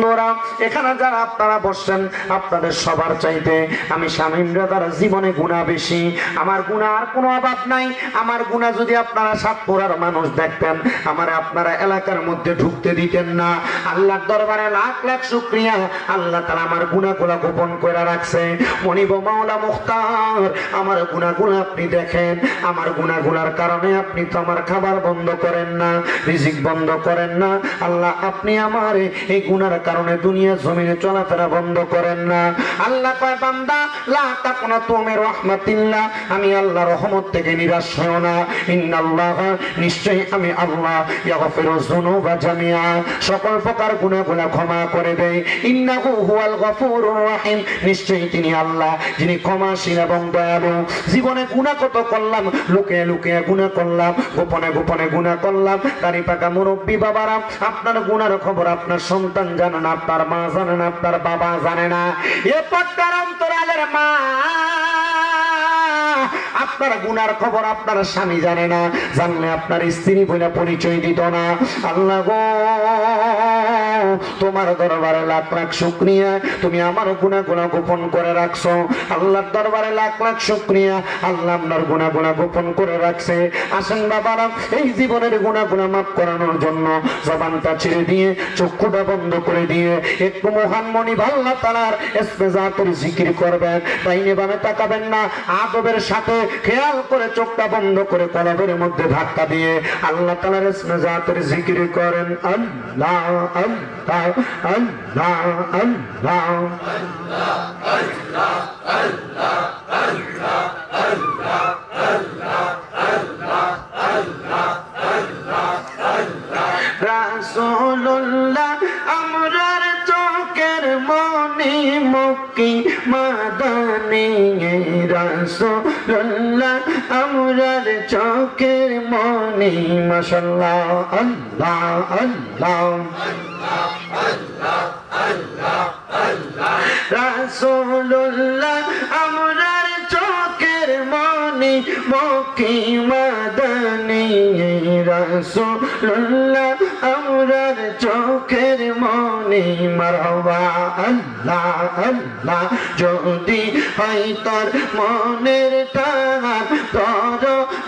বন্ধুরা এখানে যারা আপনারা বসছেন আপনাদের সবার চাইতে আমি শামীম রাজার জীবনে গুনাহ বেশি। আমার গুনাহ আর কোনো অভাব নাই। আমার গুনাহ যদি আপনারা সাতপুরার মানুষ দেখতেন আমার আপনারা এলাকার মধ্যে ঢুকতে দিতেন না। আল্লাহর দরবারে লাখ লাখ শুকরিয়া, আল্লাহ তাআলা আমার গুনাহগুলো গোপন করে রাখছে। মনিব মাওলা মুখতার আমার গুনাহগুলো আপনি দেখেন। আমার গুনাহগুলোর কারণে আপনি তো আমার খাবার বন্ধ করেন না, রিজিক বন্ধ করেন না। আল্লাহ আপনি আমার এই গুনার কারণে দুনিয়া জমিনে চলাফেরা বন্ধ করেন না। আল্লাহ কয় বান্দা লা তাকনাতু মির রাহমাতিল্লাহ, আমি আল্লাহ রহমত থেকে নিরাশ হও না। ইন্নাল্লাহ নিশ্চয়ই আমি আল্লাহ ইয়াগফিরু যুনুবা জামিআ সকল প্রকার গুনাহগুলো ক্ষমা করে দেই। ইন্নাহু হুয়াল গফুরুর রহিম নিশ্চয়ই তিনি আল্লাহ যিনি ক্ষমাশীল এবং দয়ালু। জীবনে গুনাহ কত করলাম, লুকিয়ে লুকিয়ে গুনাহ করলাম, গোপনে গোপনে গুনাহ করলাম। দাড়ি পাকা মুরব্বী বাবারা আপনার গুনার খবর আপনার সন্তান জানে না, আপনার মা জানে না, আপনার বাবা জানে না। এ পর্দার অন্তরালের মা আপনার গুনার খবর আপনার স্বামী জানে না, জানলে আপনার স্ত্রী বলে পরিচয় দিত না। আল্লাহ গো তোমার দরবারে লাখ লাখ শুকরিয়া, তুমি আমার গুনাহগুলো গোপন করে রাখছো। আল্লাহর দরবারে লাখ লাখ শুকরিয়া, আল্লাহ আপনার গুনাহগুলো গোপন করে রাখছে। আসেন বাবারা এই জীবনের গুনাহগুলো মাফ করানোর জন্য জবানটা ছেড়ে দিয়ে চক্ষুটা বন্ধ করে দিয়ে একটু মহান মনিব আল্লাহ তাআলার ইসমে জাতের জিকির করবেন। ডাইনে বামে তাকাবেন না, আদবের সাথে খেয়াল করে চোখটা বন্ধ করে কলবের মধ্যে ধাক্কা দিয়ে আল্লাহ তাআলার ইসমে জাতের জিকির করেন। আল্লাহ আল্লাহ আল্লাহ আল্লাহ আল্লাহ আল্লাহ আল্লাহ আল্লাহ আল্লাহ আল্লাহ আল্লাহ আল্লাহ আল্লাহ রাসূলুল্লাহ আমরার চোখের মনি মক্কি মাদানী রাসূলুল্লাহ আমরার চোখের মনি মাশাআল্লাহ আল্লাহ আল্লাহ আল্লাহ আল্লাহ আল্লাহ রাসূলুল্লাহ আমরার চোখের মনি মক্কি মাদানী রাসূলুল্লাহ আমরার চোখের মনি মারহাবা আল্লাহ আল্লাহ যদি হয় তোর মনের টান তোর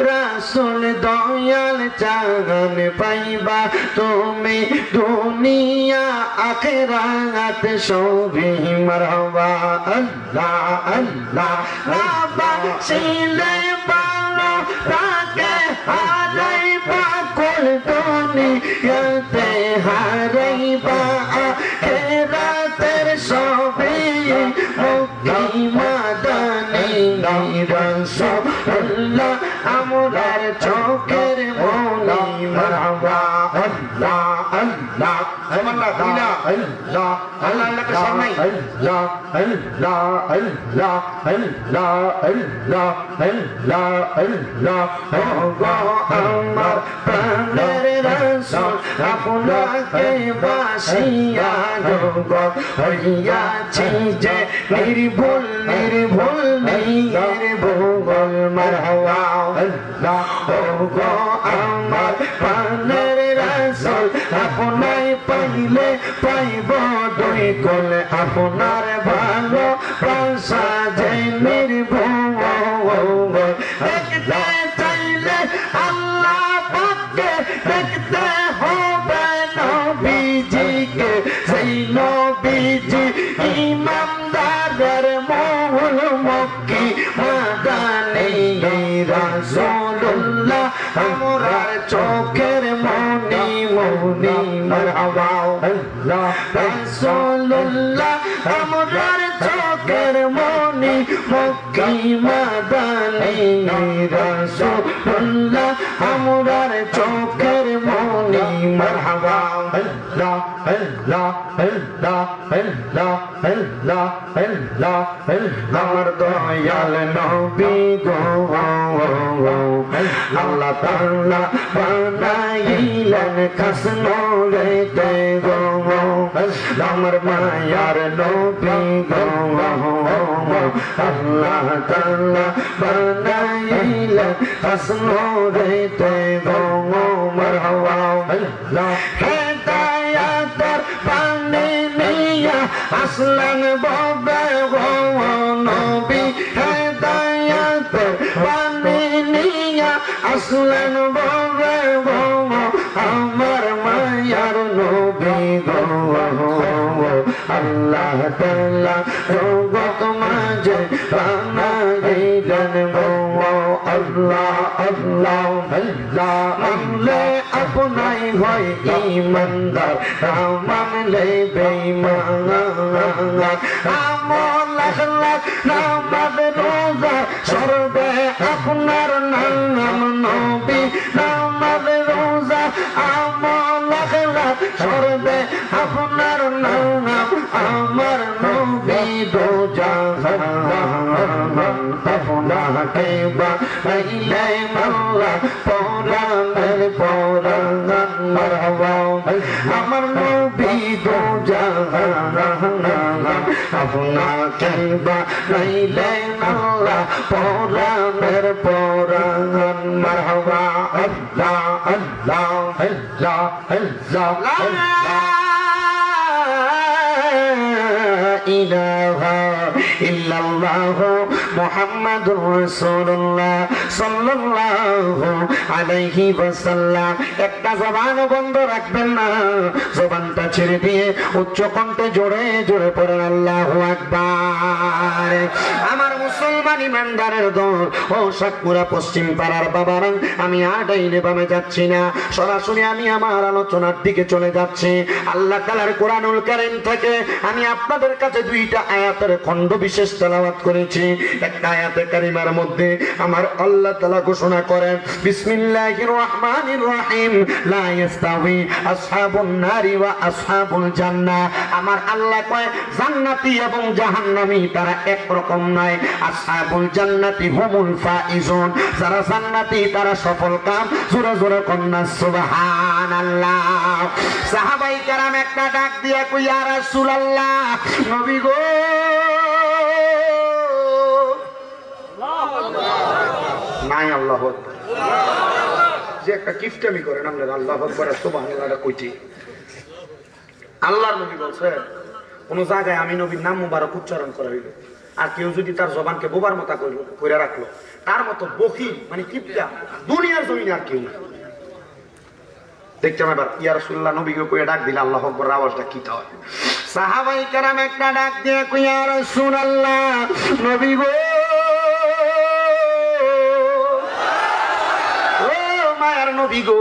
রাসূল দয়াল জান পাইবা তুমি দুনিয়া আখিরাত সবই মারহাবা আল্লাহ আল্লাহ বাবা ছিলে ভালো তাকে হারাইবা কুল দুনিয়াতে হারাইবা আখিরাতের সবই মক্কি মাদানী রাসূলুল্লাহ আমরার চোখের মনি মারহাবা আল্লাহ আল্লাহ আল্লাহ আল্লাহ আল্লাহ আল্লাহকে সামনে আল্লাহ আল্লাহ আল্লাহ আল্লাহ আল্লাহ আল্লাহ আল্লাহ আমার প্রাণের রাসূল আপনাকে বাসিয়া গো হইয়াছি যে নির্ভুল নির্ভুল নির্ভুল মারহাবা আল্লাহ গো আমার প্রাণের রাসূল আপনাই পাইলে পাইব দুই কুল আপনার ভালো বাসা যে নির্ভুল দেখতে চাইলে আল্লাহ পাককে দেখতে হবে নবীজিকে সেই নবীজি ইমানদারের মূল মক্কি মাদানী রাসূলুল্লাহ আমরার চোখের মনি মনি মারহাবা আল্লাহ রাসূলুল্লাহ আমরার চোখের মনি মক্কি মাদানী রাসূলুল্লাহ আমরার চোখের মনি মারহাবা আল্লাহ আল্লাহ আল্লাহ আল্লাহ আল্লাহ আল্লাহ আমার দয়াল নবী গো আল্লাহ তাআলা বানাইলেন খাস নূরেতে গো আমার মায়ার নবী গো আল্লাহ তাআলা বানাইলেন খাস নূরেতে গো মারহাবা আল্লাহ হেদায়াতের পানি আসলেন ববে গো নবী হেদায়েতের বাণী নিয়া আসলেন ববে গো আমার মায়ার নবী গো আল্লাহ তাআলা জগৎ মাঝে বানাইলেন গো আল্লাহ আল্লাহ আল্লাহ মানলে আপনাই হয় ঈমানদার মানলে বেঈমান আমল লাখ নামাজ রোজা সরবে আপনার নাম নবী নামাজ রোজা আমল লাখ সরবে আপনার নাম আমার নবী দো জাহান আপনাকে বানাইলে আল্লাহ পরাণের পরাণ মারহাবা আমার নবী দো জাহান আপনাকে বানাইলে আল্লাহ পরাণের পরাণ মারহাবা আল্লাহ আল্লাহ আল্লাহ আল্লাহ ইলাহা ইল্লাল্লাহ মুহাম্মাদুর রাসূলুল্লাহ সাল্লাল্লাহু আলাইহি ওয়াসাল্লাম একটা জবান বন্ধ রাখবেন না জবানটা ছেড়ে দিয়ে উচ্চ কণ্ঠে জোরে জোরে পড়েন আল্লাহু আকবার আমার মুসলমান ইমানদারের দল ও সাতপুরা পশ্চিম পাড়ার বাবারা আমি আর ডাইনে বামে যাচ্ছি না সরাসরি আমি আমার আলোচনার দিকে চলে যাচ্ছি আল্লাহ তাআলার কোরআনুল কারীম থেকে আমি আপনাদের কাছে দুইটা আয়াতের খণ্ড বিশেষ তেলাওয়াত করেছি একটা আয়াতে কারিমার মধ্যে আমার আল্লাহ তাআলা ঘোষণা করেন বিসমিল্লাহির রহমানির রহিম লা ইস্তাউই আসহাবুন নারি ওয়া আসহাবুল জান্নাহ আমার আল্লাহ কয় জান্নাতি এবং জাহান্নামী তারা এক রকম নয় আসহাবুল জান্নাতি হুমুল ফাইজুন যারা জান্নাতি তারা সফল কাম জোরে জোরে কন্যা সুবহানাল্লাহ সাহাবায়ে কেরাম একটা ডাক দিয়া কই ইয়া রাসূলুল্লাহ নবী গো নাই আল্লাহু আকবার যে একটা কিফটামি করেন আপনারা আল্লাহু আকবার সুবহানাল্লাহ কইটি আল্লাহর নবী বলছেন কোন জায়গায় আমি নবীর নাম মুবারক উচ্চারণ করা হইল আর কেউ যদি তার জবানকে বোবার মতো কইরা রাখলো তার মতো বখিল মানে কিপটা দুনিয়ার জমিনে আর কেউ না দেখতে এবার ইয়া রাসূলুল্লাহ নবীকে কইয়া ডাক দিলে আল্লাহু আকবার আওয়াজটা কি হয় সাহাবায়ে কেরাম একটা ডাক দিয়ে কই ইয়া রাসূলুল্লাহ নবী গো মায়ার নবী গো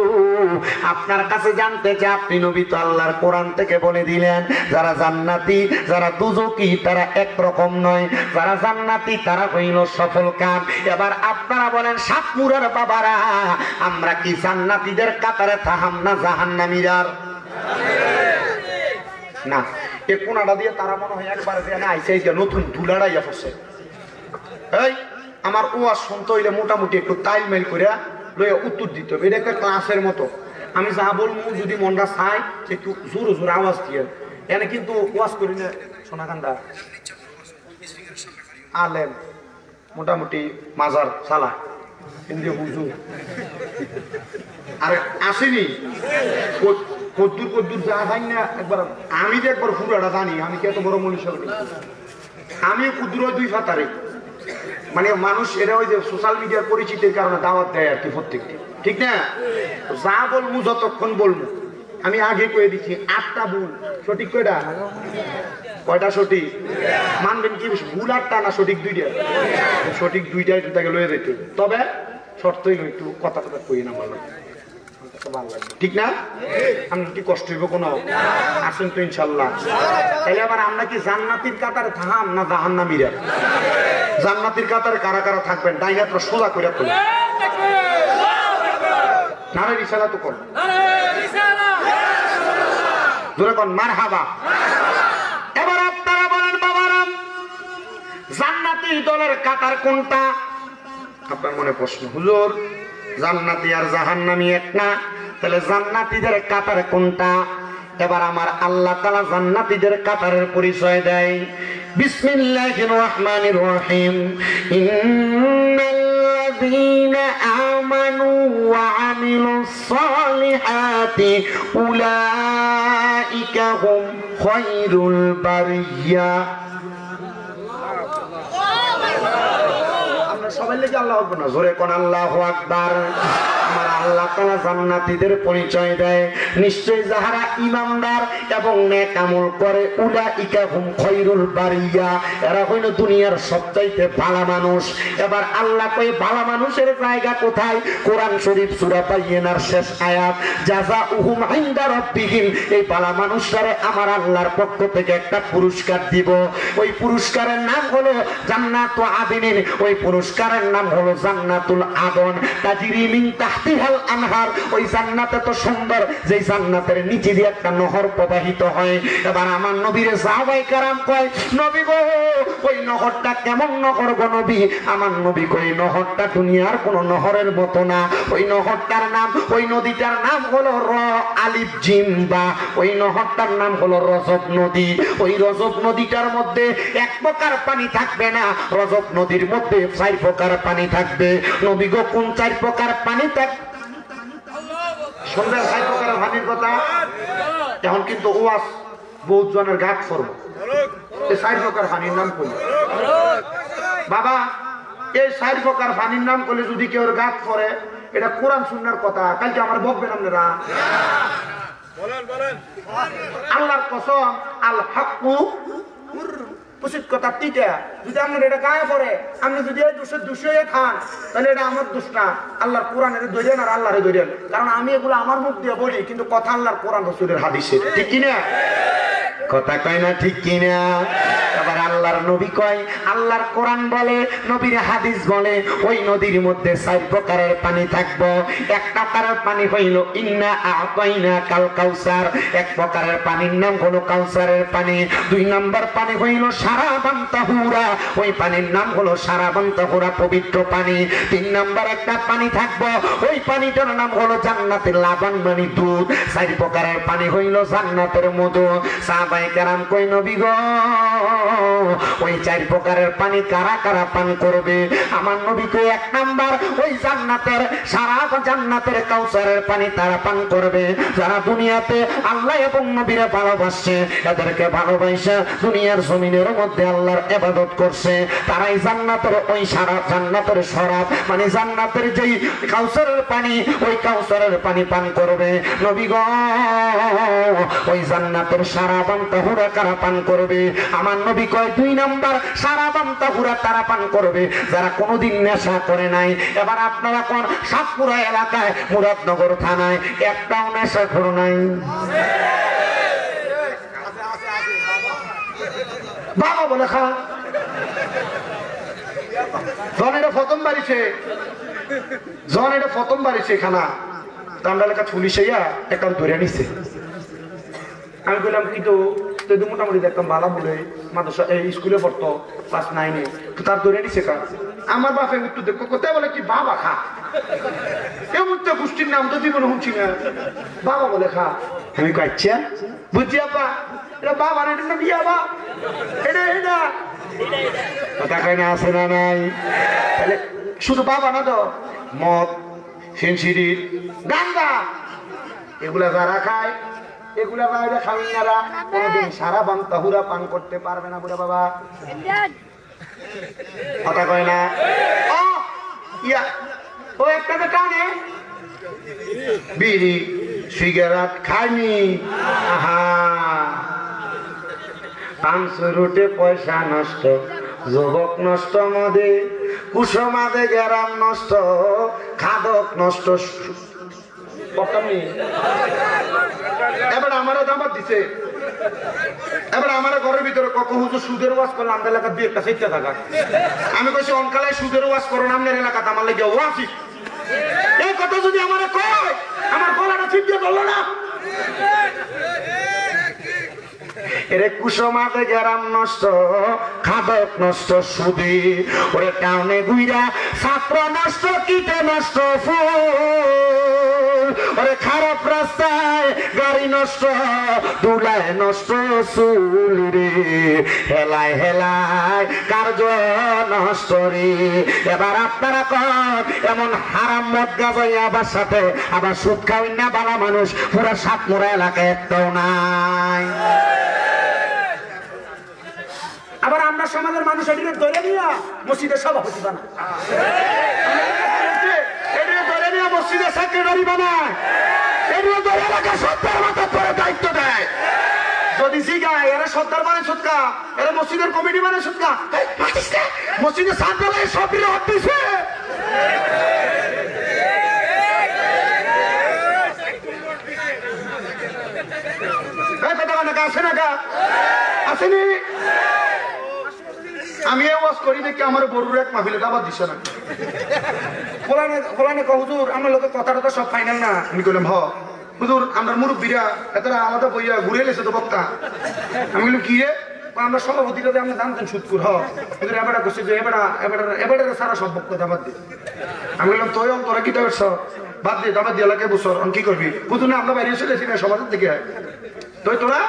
আপনার কাছে জানতে চাই আপনি নবী তো আল্লাহর কোরআন থেকে বলে দিলেন যারা জান্নাতি যারা দুজকি তারা এক রকম নয় যারা জান্নাতি তারা হইল সফল কাম এবার আপনারা বলেন সাতমুরার বাবারা আমরা কি জান্নাতীদের কাতারে থাম না জাহান্নামীদের না এ কোনাটা দিয়ে তারা মনে হয় একবার যে না আইছে এই নতুন ধুলাড়াইয়া পড়ছে এই আমার ওয়াজ শুনতে হইলে মোটামুটি একটু তাইলমেল কইরা লইয়া উত্তর দিতে হবে এটা একটা ক্লাসের মতো আমি যা বলবো যদি মনটা চাই একটু জোরে জোরে আওয়াজ দিয়ে এনে কিন্তু ওয়াজ করি না সোনাকান্দা আলেম মোটামুটি মাজার চালা কিন্তু হুজুর আর আসেনি কদ্দুর কদ্দুর যা জানি না একবার আমি যে একবার পুরাটা জানি আমি কি এত বড় মনীষা আমিও কুদ্দুর 2 ফাতারে মানে মানুষ এরা ওই যে সোশ্যাল মিডিয়ার পরিচিতির কারণে দাওয়াত দেয় আর কি প্রত্যেকটি ঠিক না যা বলবো যতক্ষণ বলবো আমি আগে কয়ে দিচ্ছি 8টা ভুল সঠিক কয়টা সঠিক মানবেন কি ভুল 8টা না সঠিক 2টা সঠিক 2টাই তাকে লয়ে যেতে তবে শর্তই একটু কথা কই না বললাম ঠিক না আমরা কি কষ্ট হইব কোনো আসেন তো ইনশাল্লাহ তাহলে আবার আমরা কি জান্নাতীর কাতারে থাম না জাহান্নামীরা জান্নাতীর কাতারে কারা কারা থাকবেন ডাইনাটা সোজা করে তুলে নারে রিসালাত কোন জোরে কোন মারহাবা এবার আপনারা বলেন বাবারা জান্নাতীর দলের কাতার কোনটা আপনার মনে প্রশ্ন হুজুর জান্নাতি আর জাহান্নামী এক না তাহলে জান্নাতীদের কাতার কোনটা এবার আমার আল্লাহ তাআলা জান্নাতীদের কাতারের পরিচয় দেয় বিসমিল্লাহির রহমানির রহিম ইন্নাল্লাযীনা আমানু ওয়া আমিলুস সালিহাতি উলাইকা হুম খায়রুল বারিয়া। আমরা সবাই লেগে আল্লাহু আকবার না, জোরে কোন আল্লাহু আকবার। আমার আল্লাহ তাআলা জান্নাতীদের পরিচয় দেয়, নিশ্চয়ই যাহারা ঈমানদার এবং নেক আমল করে উলাইকা হুম খায়রুল বারিয়া, এরা হইল দুনিয়ার সবচাইতে ভালো মানুষ। এবার আল্লাহ কয় ভালো মানুষের জায়গা কোথায়? কোরআন শরীফ সূরা বাইয়িনার শেষ আয়াত, জাযাউহুম ইনদা রাব্বিহিম। এই ভালো মানুষটারে আমার আল্লাহর পক্ষ থেকে একটা পুরস্কার দিব। ওই পুরস্কারের নাম হলো জান্নাতু আদিনিন। ওই পুরস্কারের নাম হলো জান্নাতুল আদন, তাজরি মিন তাহতিহাল আনহার। ওই জান্নাত এত সুন্দর যে জান্নাতের নিচে দিয়ে একটা নহর প্রবাহিত হয়। এবার আমার নবীর সাহাবায়ে কেরাম কয়, নবী গো ওই নহরটা কেমন নহর গো নবী? আমার নবী কয় নহরটা দুনিয়ার কোন নহরের মতো না। ওই নহরটার নাম, ওই নদীটার নাম হলো র আলিফ জিম বা। ওই নহরটার নাম হলো রজব নদী। ওই রজব নদীটার মধ্যে এক প্রকার পানি থাকবে না, রজব নদীর মধ্যে 4 প্রকার পানি থাকবে। নবী গো কোন 4 প্রকার পানি থাকবে? শুনবেন 4 প্রকার পানির কথা। এখন কিন্তু ওয়াজ বহুত জনের গাছ করব, এই 4 প্রকার পানির নাম কই বাবা। এই 4 প্রকার পানির নাম করলে যদি কেউ গাছ করে, এটা কোরআন সুন্নাহর কথা। কালকে আমার বকবেন আপনারা। আল্লাহর কসম, আল হাক্কু উচিত কথা তিতা। যদি আপনার এটা গায়ে পড়ে, আপনি যদি এই দোষের দোষে খান, তাহলে এটা আমার দোষ না। আল্লাহর কোরআন এটা ধরেন আর আল্লাহরে ধরেন। কারণ আমি এগুলো আমার মুখ দিয়ে বলি, কিন্তু কথা আল্লাহর কোরআন রাসূলের হাদিসে, ঠিক কিনা? কথা কয় না, ঠিক কিনা? আবার আল্লাহর নবী কয়, আল্লাহর কোরআন বলে, নবীর হাদিস বলে, ওই নদীর মধ্যে 4 প্রকারের পানি থাকবো। 1 প্রকারের পানি হইল ইন্না আ'তাইনা কাল কাউসার। 1 প্রকারের পানির নাম হলো কাউসারের পানি। 2 নাম্বার পানি হইল শারাবান তাহুরা। ওই পানির নাম হলো শারাবান তাহুরা, পবিত্র পানি। 3 নাম্বার একটা পানি থাকবো, ওই পানিটার নাম হলো জান্নাতের লাবান, মানে দুধ। 4 প্রকারের পানি হইল জান্নাতের মধু। সাহাবায়ে কেরাম কই, নবী গো ওই 4 প্রকারের পানি কারা কারা পান করবে? আমার নবী কই 1 নাম্বার ওই জান্নাতের সারা জান্নাতের কাউসারের পানি তারা পান করবে যারা দুনিয়াতে আল্লাহ এবং নবীরে ভালোবাসে, এদেরকে ভালোবাসা দুনিয়ার জমিনের মধ্যে আল্লাহর ইবাদত করছে। তারাই জান্নাতের ওই সারা জান্নাতের শরাব, মানে জান্নাতের যেই কাউসারের পানি, ওই কাউসারের পানি পান করবে। নবী গো ওই জান্নাতের শারাবান তাহুরা কারা পান করবে? আমার নবী কয় 2 নাম্বার শারাবান তাহুরা তারা পান করবে যারা কোনোদিন নেশা করে নাই। এবার আপনারা কোন সাতপুরা এলাকায় মুরাদনগর থানায় একটাও নেশাখোর নাই? বাবা বলে খা জন, এটা প্রথম বাড়িছে, জন এটা প্রথম বাড়িছে খানা। তো আমরা এলাকা পুলিশে একটা ধরে নিছে। আমি বললাম কিন্তু মোটামুটি দেখতাম ভালো বলে মাদ্রাসা এই স্কুলে পড়তো ক্লাস 9-এ, তো তার ধরে নিছে কাজ। আমার বাপে উত্তর দেখো কোথায় বলে কি বাবা খা, এমন তো গোষ্ঠীর নাম তো জীবনে শুনছি না, বাবা বলে খা। আমি কাচ্ছা বুঝছি আপা, এটা বাবা না, এটা বিয়াবা, এটা এটা কথা কয় না, আছে না নাই? তাহলে শুধু বাবা না তো, মদ, ফেন্সিডিল, গান্দা, এগুলা যারা খায়, এগুলা বাইরে খাওয়াইনারা কোনোদিন শারাবান তাহুরা পান করতে পারবে না। বুড়া বাবা কথা কয় না। ও ইয়া ও একটা তো টানে বিড়ি সিগারেট খায়নি। আহা 500 রুটে পয়সা নষ্ট, যুবক নষ্ট, মদে কুসমাদে গ্রাম নষ্ট, খাদক নষ্ট। এবার আমারও দামাত দিছে, এবার আমার ঘরের ভিতরে কখন হুজুর সুদের ওয়াজ করলে আমাদের এলাকা 2-1টা চাইতে থাকা। আমি কইছি অনকালায় সুদের ওয়াজ করো না, আপনার এলাকাতে আমার লেগে ওয়াজি। এই কথা যদি আমার কয়, আমার গলাটা ঠিক দিয়ে বললো না। এরে কুসমাতে গ্রাম নষ্ট, খাদক নষ্ট, সুদি ওরে টাউনে গুইরা ছাত্র নষ্ট, কীটে নষ্ট, ফুল ওরে খারাপ রাস্তায় গাড়ি নষ্ট, দুলায় নষ্ট, চুল রে হেলায় হেলায় কার্য নষ্ট রে। এবার আপনারা কন এমন হারাম মদ গাঁজাই আবার সাথে আবার সুদ খাওয়াই না বালা মানুষ পুরা সাতমোড়া এলাকায় একটাও নাই। আমরা সমাজের মানুষ এটিকে ধরে নিয়ে মসজিদের সভাপতি বানায়, এটিকে ধরে নিয়ে মসজিদের সেক্রেটারি বানায়, এটিকে ধরে এলাকার সত্তার মাথা পরে দায়িত্ব দেয়। যদি জিগায় এরা সত্তার মানে সুৎকা, এরা মসজিদের কমিটি মানে সুৎকা, মসজিদের সাতবেলায় সব হাত দিছে। আমি ওয়াজ করি দেখি আমার বড়ুর এক মাহফিলে দাবাত দিছে না। ফলানে হুজুর আমার লোকের কথা টথা সব ফাইনাল না। আমি কইলাম হুজুর আমরা মুরব্বীরা এতটা আলাদা বইয়া ঘুরে এলেছে তো বক্তা। আমি বললাম কি রে? আমরা সভাপতিটা আমরা জানতেন সুৎকুর হুজুর এবারটা করছি যে এবারে সারা সব বক্তা দাবাত দিয়ে। আমি বললাম তোই তোরা কি দাবার বাদ দিয়ে দাবাত দিয়ে এলাকায় বছর কি করবি? হুজুর না আমরা বাইরে চলেছি না সমাজের থেকে তুই তোরা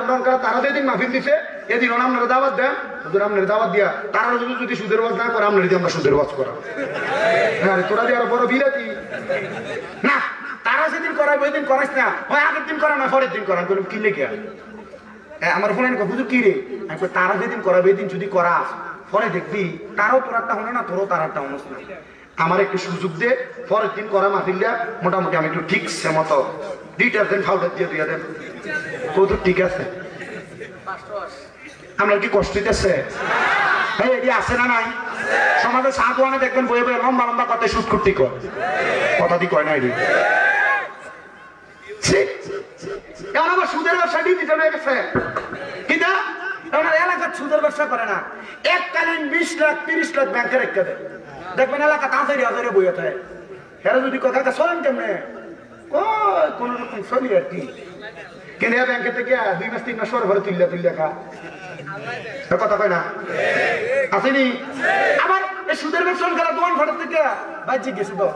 আমরা তারা যেদিন মাহফিল দিছে এদিন আপনারা দাওয়াত দেন, আপনার দাওয়াত দিয়া তারা যদি সুদের ওয়াজ না করে আমরা আমরা সুদের ওয়াজ করা। হ্যাঁ তোরা দিয়ে আরো বড় বিরাতি না, তারা যেদিন করাই ওই দিন করাইস না, হয় আগের দিন করা না পরের দিন করা। আমি কি লেগে আমার ফোনে হুজুর কি রে? আমি তারা যেদিন করাবে ওই দিন যদি করাস পরে দেখবি তারাও তোর একটা হলো না, তোরও তার একটা হলো না। আমার একটু সুযোগ দে, পরের দিন করা মাহফিলটা মোটামুটি আমি একটু ঠিক সে মতো ডিটারজেন্ট পাউডার দিয়ে দিয়ে দেন। তো ঠিক আছে, আমরা কি কষ্ট দিতেছে? এটি আছে না নাই? সমাজে সাধুয়ানে দেখবেন বয়ে বয়ে লম্বা লম্বা কথা সুদ করতে কথা দিয়ে কয় না এটি। আমার সুদের ব্যবসা ডিজিটাল হয়ে গেছে কিনা? এলাকার সুদের ব্যবসা করে না, এককালীন 20 লাখ 30 লাখ ব্যাংকে রেখে দেয়। দেখবেন এলাকা তাড়াতাড়ি হাজারে বইয়ে থাকে। এরা যদি কথা চলেন কেমনে কোন রকম চলি আর কি, কিন্তু ব্যাংকে থেকে 2 মাস 3 মাস পরে ঘরে তুললে খা কথা কয় না আসেনি। আবার এই সুদের ব্যবসা করা দোকান ঘরের থেকে বাহ্যিক গেছে তো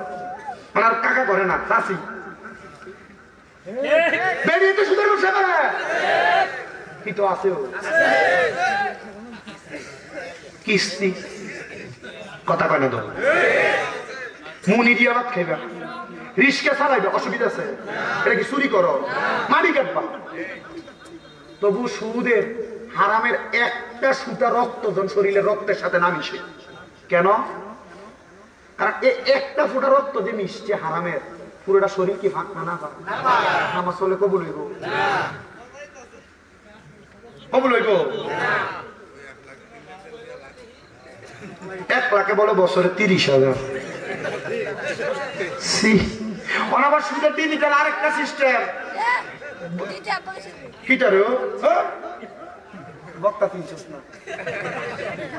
আর কাকা করে না, চাষি বেরিয়ে তো সুদের ব্যবসা করে কি তো আছে কিস্তি কথা কয় না তো মুনি দিয়ে ভাত খাইবা, রিস্কা চালাইবে, অসুবিধা আছে? এটা কি চুরি করো? মাটি কাটবা। তবু সুদের হারামের একটা সুতা রক্ত জন শরীরের রক্তের সাথে না মিশে। কেন? কারণ একটা ফোঁটা রক্ত যে মিশছে হারামের, পুরোটা শরীর কি ফাঁক না ফাঁক? নামাজ চলে কবুল হইব? কবুল হইব? 1 লাখে বলে বছরে 30,000। অনাবার সুদের ডিজিটাল আরেকটা সিস্টেম। বক্তা চিনছিস না?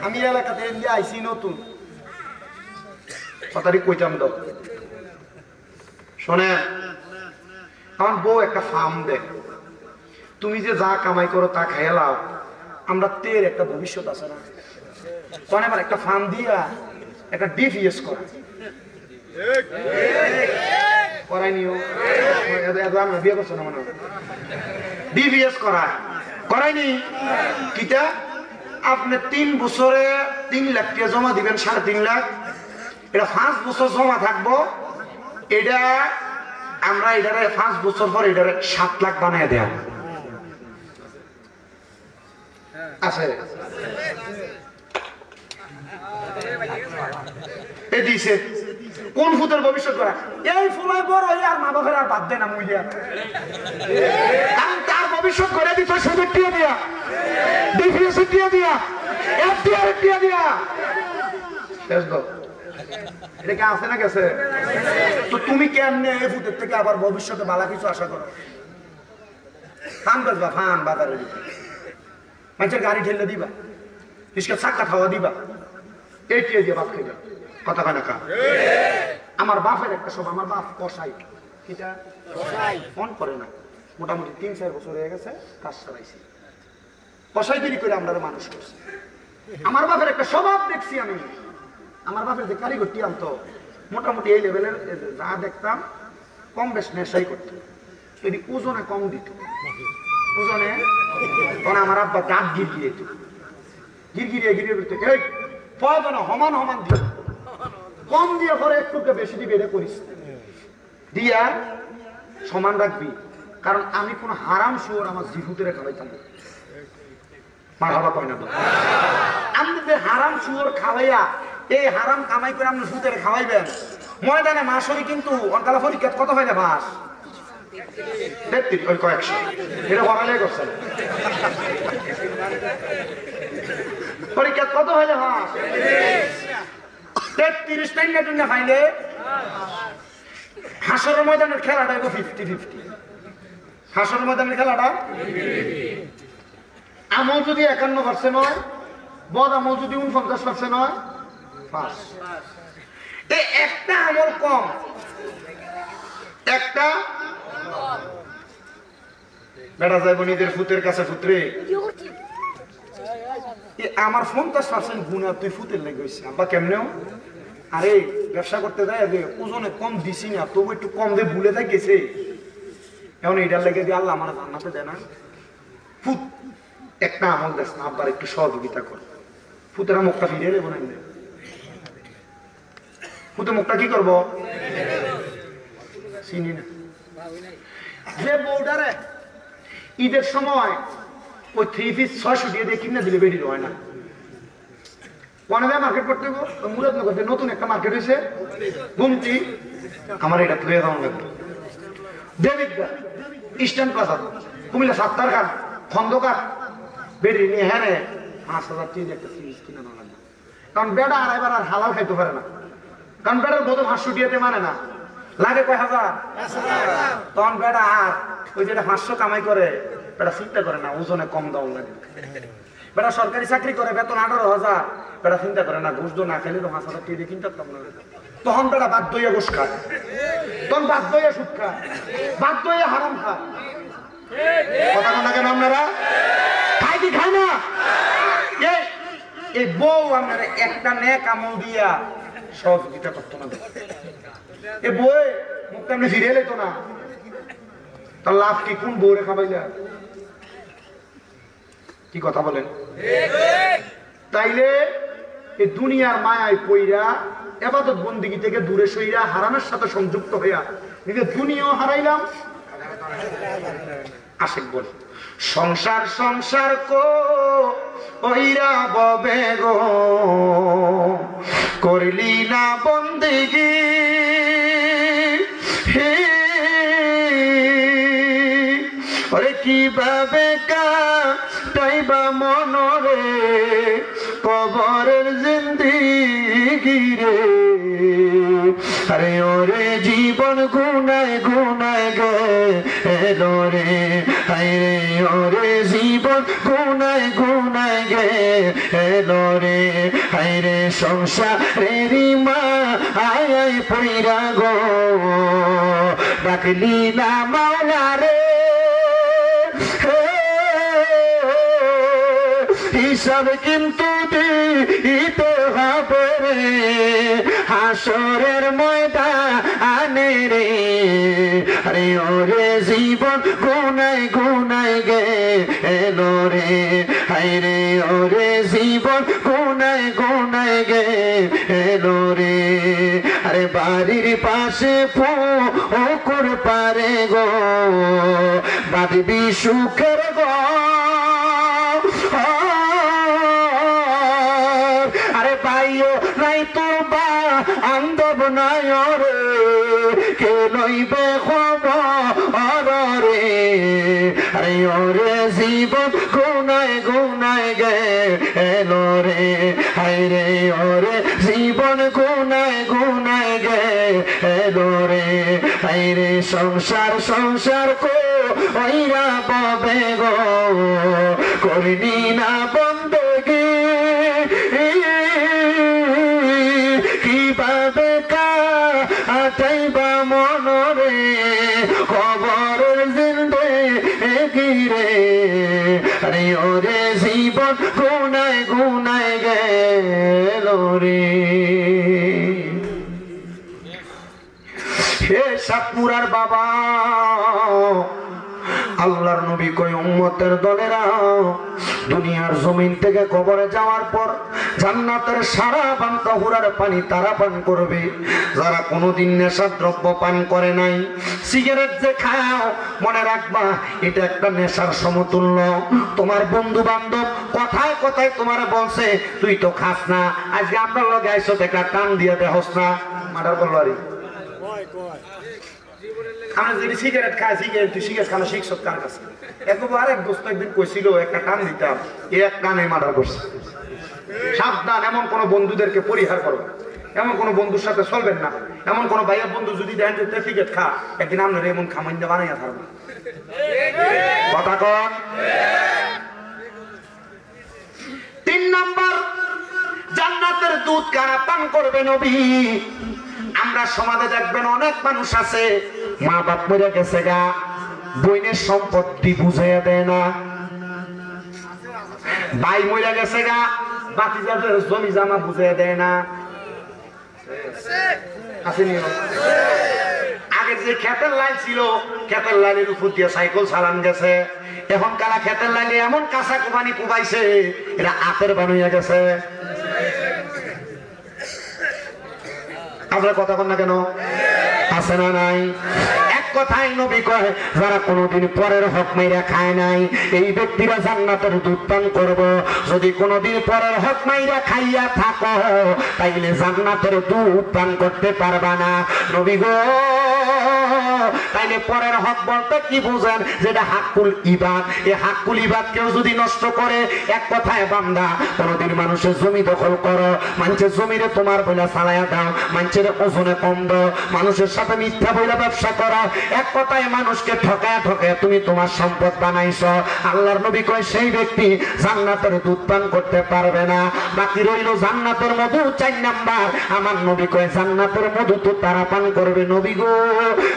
আমি এলাকাতে আইসি নতুন কথাটি কইতাম তো শোনে, আমার বউ একটা ফার্ম দেয়, তুমি যে যা কামাই করো তা খাইয়া লাও, আমরা তের একটা ভবিষ্যৎ আছে না? তখন আবার একটা ফার্ম দিয়া একটা ডিভিএস করা করাইনিও বিয়ে করছো না মনে হয় ডিভিএস করায়নি কিটা? আপনি 3 বছরে 3 লাখ টাকা জমা দিবেন, 3.5 লাখ, এটা 5 বছর জমা থাকবো। এটা আমরা এটারে 5 বছর পর এটারে 7 লাখ বানিয়ে দেয়া আছে। এ দিছে কোন ফুতের ভবিষ্যৎ করা? এই ফুলাই বড় হইলে আর মা বাপের আর বাদ দেয় না মুইয়া, কারণ তার ভবিষ্যৎ করে দিত সুদের টিয়া দিয়া, ডিভিএস টিয়া দিয়া, এফডিআর টিয়া দিয়া। শেষ দাও, এটা কি আছে না গেছে? তো তুমি কেমনে এই ফুতের থেকে আবার ভবিষ্যতে ভালো কিছু আশা করো? ফান বাজবা, ফান বাজারে দিবা, মানুষের গাড়ি ঠেলে দিবা, রিস্কা চাক্কা খাওয়া দিবা, এই টিয়া দিয়ে ভাত খাইবা। কথা কয় না কা? আমার বাপের একটা সব, আমার বাপ কষাই, এটা ফোন করে না, মোটামুটি 3-4 বছর হয়ে গেছে কাজ চালাইছি, কষাইগিরি করে আমরা মানুষ করছি। আমার বাপের একটা স্বভাব দেখছি আমি, আমার বাপের যে কারিগরটি আনতো মোটামুটি এই লেভেলের যা দেখতাম কম বেশ নেশাই করতো, যদি ওজনে কম দিত, ওজনে তখন আমার আব্বা দাঁত গিরগিয়ে দিত, গিরগিরিয়ে করতো, এই প্রয়োজনে সমান সমান দিত, কম দিয়ে পরে একটু বেশি দিবি, এটা করিস দিয়া সমান রাখবি, কারণ আমি কোন হারাম শুয়োর আমার জিহুতেরে খাওয়াইতাম না। মারহাবা কয় না তো? আপনি যে হারাম শুয়োর খাওয়াইয়া এই হারাম কামাই করে আপনি সুদের খাওয়াইবেন ময়দানে মাসরি কিন্তু অনকালা পরীক্ষা কত হইলে মাস 33 ওই কয়েকশো এটা বড়ালে করছেন পরীক্ষা কত হইলে মাস 33 টাইনা খাইলে হাসরের ময়দানের খেলাটা 50-50 হাসরের ময়দানের খেলাটা আমল যদি 51% হয় বদ আমল যদি 49% হয় পাস এই একটা আমল কম একটা বেড়া যাইব নিজের ফুতের কাছে ফুতরে আমার 50% গুণা তুই ফুতের লেগে হয়েছে আব্বা কেমনেও আরে ব্যবসা করতে যায় যে ওজনে কম দিছি না তবু একটু কম দিয়ে ভুলে গেছে এখন এটার লেগে দিয়ে আল্লাহ আমার জান্নাতে দেয় না ফুত একটা আমল দেশ না আব্বার একটু সহযোগিতা কর ফুতেরা মুখটা ফিরিয়ে দেবো না ফুতে মুখটা কি করবো চিনি না যে বউডারে ঈদের সময় ওই 3 পিস 600 দিয়ে কিনে দিলে বেরিয়ে হয় না কোনটা মার্কেট করতে গো মুরাদনগরে নতুন একটা মার্কেট হয়েছে গুমটি আমার এটা তুলে দাও লাগবে দেবিকদা ইস্টার্ন প্লাজা কুমিল্লা সাত্তার খান খন্দকার বেরিয়ে নিয়ে হ্যাঁ 5000 টাকা একটা সিরিজ কিনে দেওয়া লাগবে কারণ বেড়া আর এবার আর হালাল খাইতে পারে না কারণ বেড়ার বোধ 500 দিতে মানে না লাগে কয় হাজার তখন বেড়া আর ওই যেটা 500 কামাই করে বেড়া চিন্তা করে না ওজনে কম দাও লাগে বেড়া সরকারি চাকরি করে বেতন 18,000 বেড়া চিন্তা করে না ঘুষ দো না খেলে তো 5,000 টাকা দিয়ে কিনতে পারতাম না তখন বেড়া বাধ্য হইয়া ঘুষ খায় তখন বাধ্য হইয়া সুদ খায় বাধ্য হইয়া হারাম খায় কথা না কেন আপনারা খাই কি খায় না এই বউ আপনারা একটা নেক আমল দিয়া সহযোগিতা করতো না এই বই মুখটা আপনি ফিরে এলে তো না তার লাভ কি কোন বউরে খাবাইলা কি কথা বলেন তাইলে এই দুনিয়ার মায়ায় পইরা ইবাদত বন্দেগী থেকে দূরে সইরা হারামের সাথে সংযুক্ত হইয়া নিজে দুনিয়াও হারাইলাম আশিক বল সংসার সংসার কো ওইরা ববে গো করলি না বন্দেগী হে ওরে কিভাবে কাটাইবা মনরে কবরের জিন্দেগি রে আরে ওরে জীবন গুনায় গুনায় গেলো রে আরে ওরে জীবন গুনায় গুনায় গেলো রে আরে সংসারের মা আয় পইরা গো ডাকলি না মাওলা রে হিসাব কিন্তু দিতে হবে রে হাসরের ময়দানে রে আরে ওরে জীবন গুনায় গুনায় গেলো রে আরে ওরে জীবন গুনায় গুনায় গেলো রে আরে বাড়ির পাশে পুকুর পারে গো বাঁধবি সুখের গো আরে পাইও নাই তো বা আন্দব নাই রে কে লইবে খবর রে আরে ওরে জীবন গুনায় গুনায় গেলো রে আরে ওরে জীবন গুনায় গুনায় গেলো রে আরে সংসার সংসার কো ওইরা ববে গো করিনি না বন্দেগী কিভাবে কাটাইবা মনরে খবরের জিন্দেগি রে আরে ওরে জীবন গুনায় গুনায় গেলো রে হে সাতপুরার বাবা আল্লাহর নবী কয় উম্মতের দলেরা দুনিয়ার জমিন থেকে কবরে যাওয়ার পর জান্নাতের সারা পান তাহুরার পানি তারা পান করবে যারা কোনোদিন নেশার দ্রব্য পান করে নাই। সিগারেট যে খাও মনে রাখবা এটা একটা নেশার সমতুল্য। তোমার বন্ধু বান্ধব কথায় কথায় তোমার বলছে তুই তো খাস না, আজকে আমরা লগে আইসো একটা টান দিয়ে দেহস না, মার্ডার করলো আরে আমরা যদি সিগারেট খাই, তুই সিগারেট খানো শিখছ কার কাছে? একবার এক দোস্ত একদিন কইছিল একটা টান দিতাম, এক টানে মার্ডার করছে। সাবধান, এমন কোন বন্ধুদেরকে পরিহার করবেন, এমন কোন বন্ধুর সাথে চলবেন না। এমন কোন ভাইয়ের বন্ধু যদি দেখেন যে সিগারেট খা, একদিন আপনার এমন খামাইন্দা বানাইয়া থাকবেন। কথা কন। 3 নাম্বার, জান্নাতের দুধ কারা পান করবে নবী? আমরা সমাজে দেখবেন অনেক মানুষ আছে মা বাপ মরে গেছে গা, বইনের সম্পত্তি বুঝাইয়া দেয় না, ভাই মরে গেছে গা, বাতিজাদের জমি জামা বুঝিয়ে দেয় না। আসেনি আগে যে খেতের লাইন ছিল, খেতের লাইনের উপর দিয়ে সাইকেল চালান গেছে, এখন কারা খেতের লাইনে এমন কাঁচা কোবানি কোবাইছে এরা আতের বানাইয়া গেছে। আপনার কথা কন না কেন? আছে না নাই? এক কথাই নবী কয় যারা কোনোদিন পরের হক মাইরা খায় নাই এই ব্যক্তিরা জান্নাতের দুধ পান করবো। যদি কোনোদিন পরের হক মাইরা খাইয়া থাকো তাইলে জান্নাতের দুধ পান করতে পারবা না। নবী গো, তাইলে পরের হক বলতে কি বুঝেন? যেটা হাক্কুল ইবাদ। এই হাক্কুল ইবাদ কেউ যদি নষ্ট করে, এক কথায় বান্দা কোনোদিন মানুষের জমি দখল করো, মানুষের জমিরে তোমার বইলা চালাইয়া দাও, মানুষের ওজনে কম দাও, মানুষের সাথে মিথ্যা বইলা ব্যবসা করো, এক কথায় মানুষকে ঠকায় ঠকায় তুমি তোমার সম্পদ বানাইছো। আল্লাহর নবী কয় সেই ব্যক্তি জান্নাতের দুধ পান করতে পারবে না। বাকি রইল জান্নাতের মধু। 4 নাম্বার, আমার নবী কয় জান্নাতের মধু তো তারা পান করবে। নবী গো,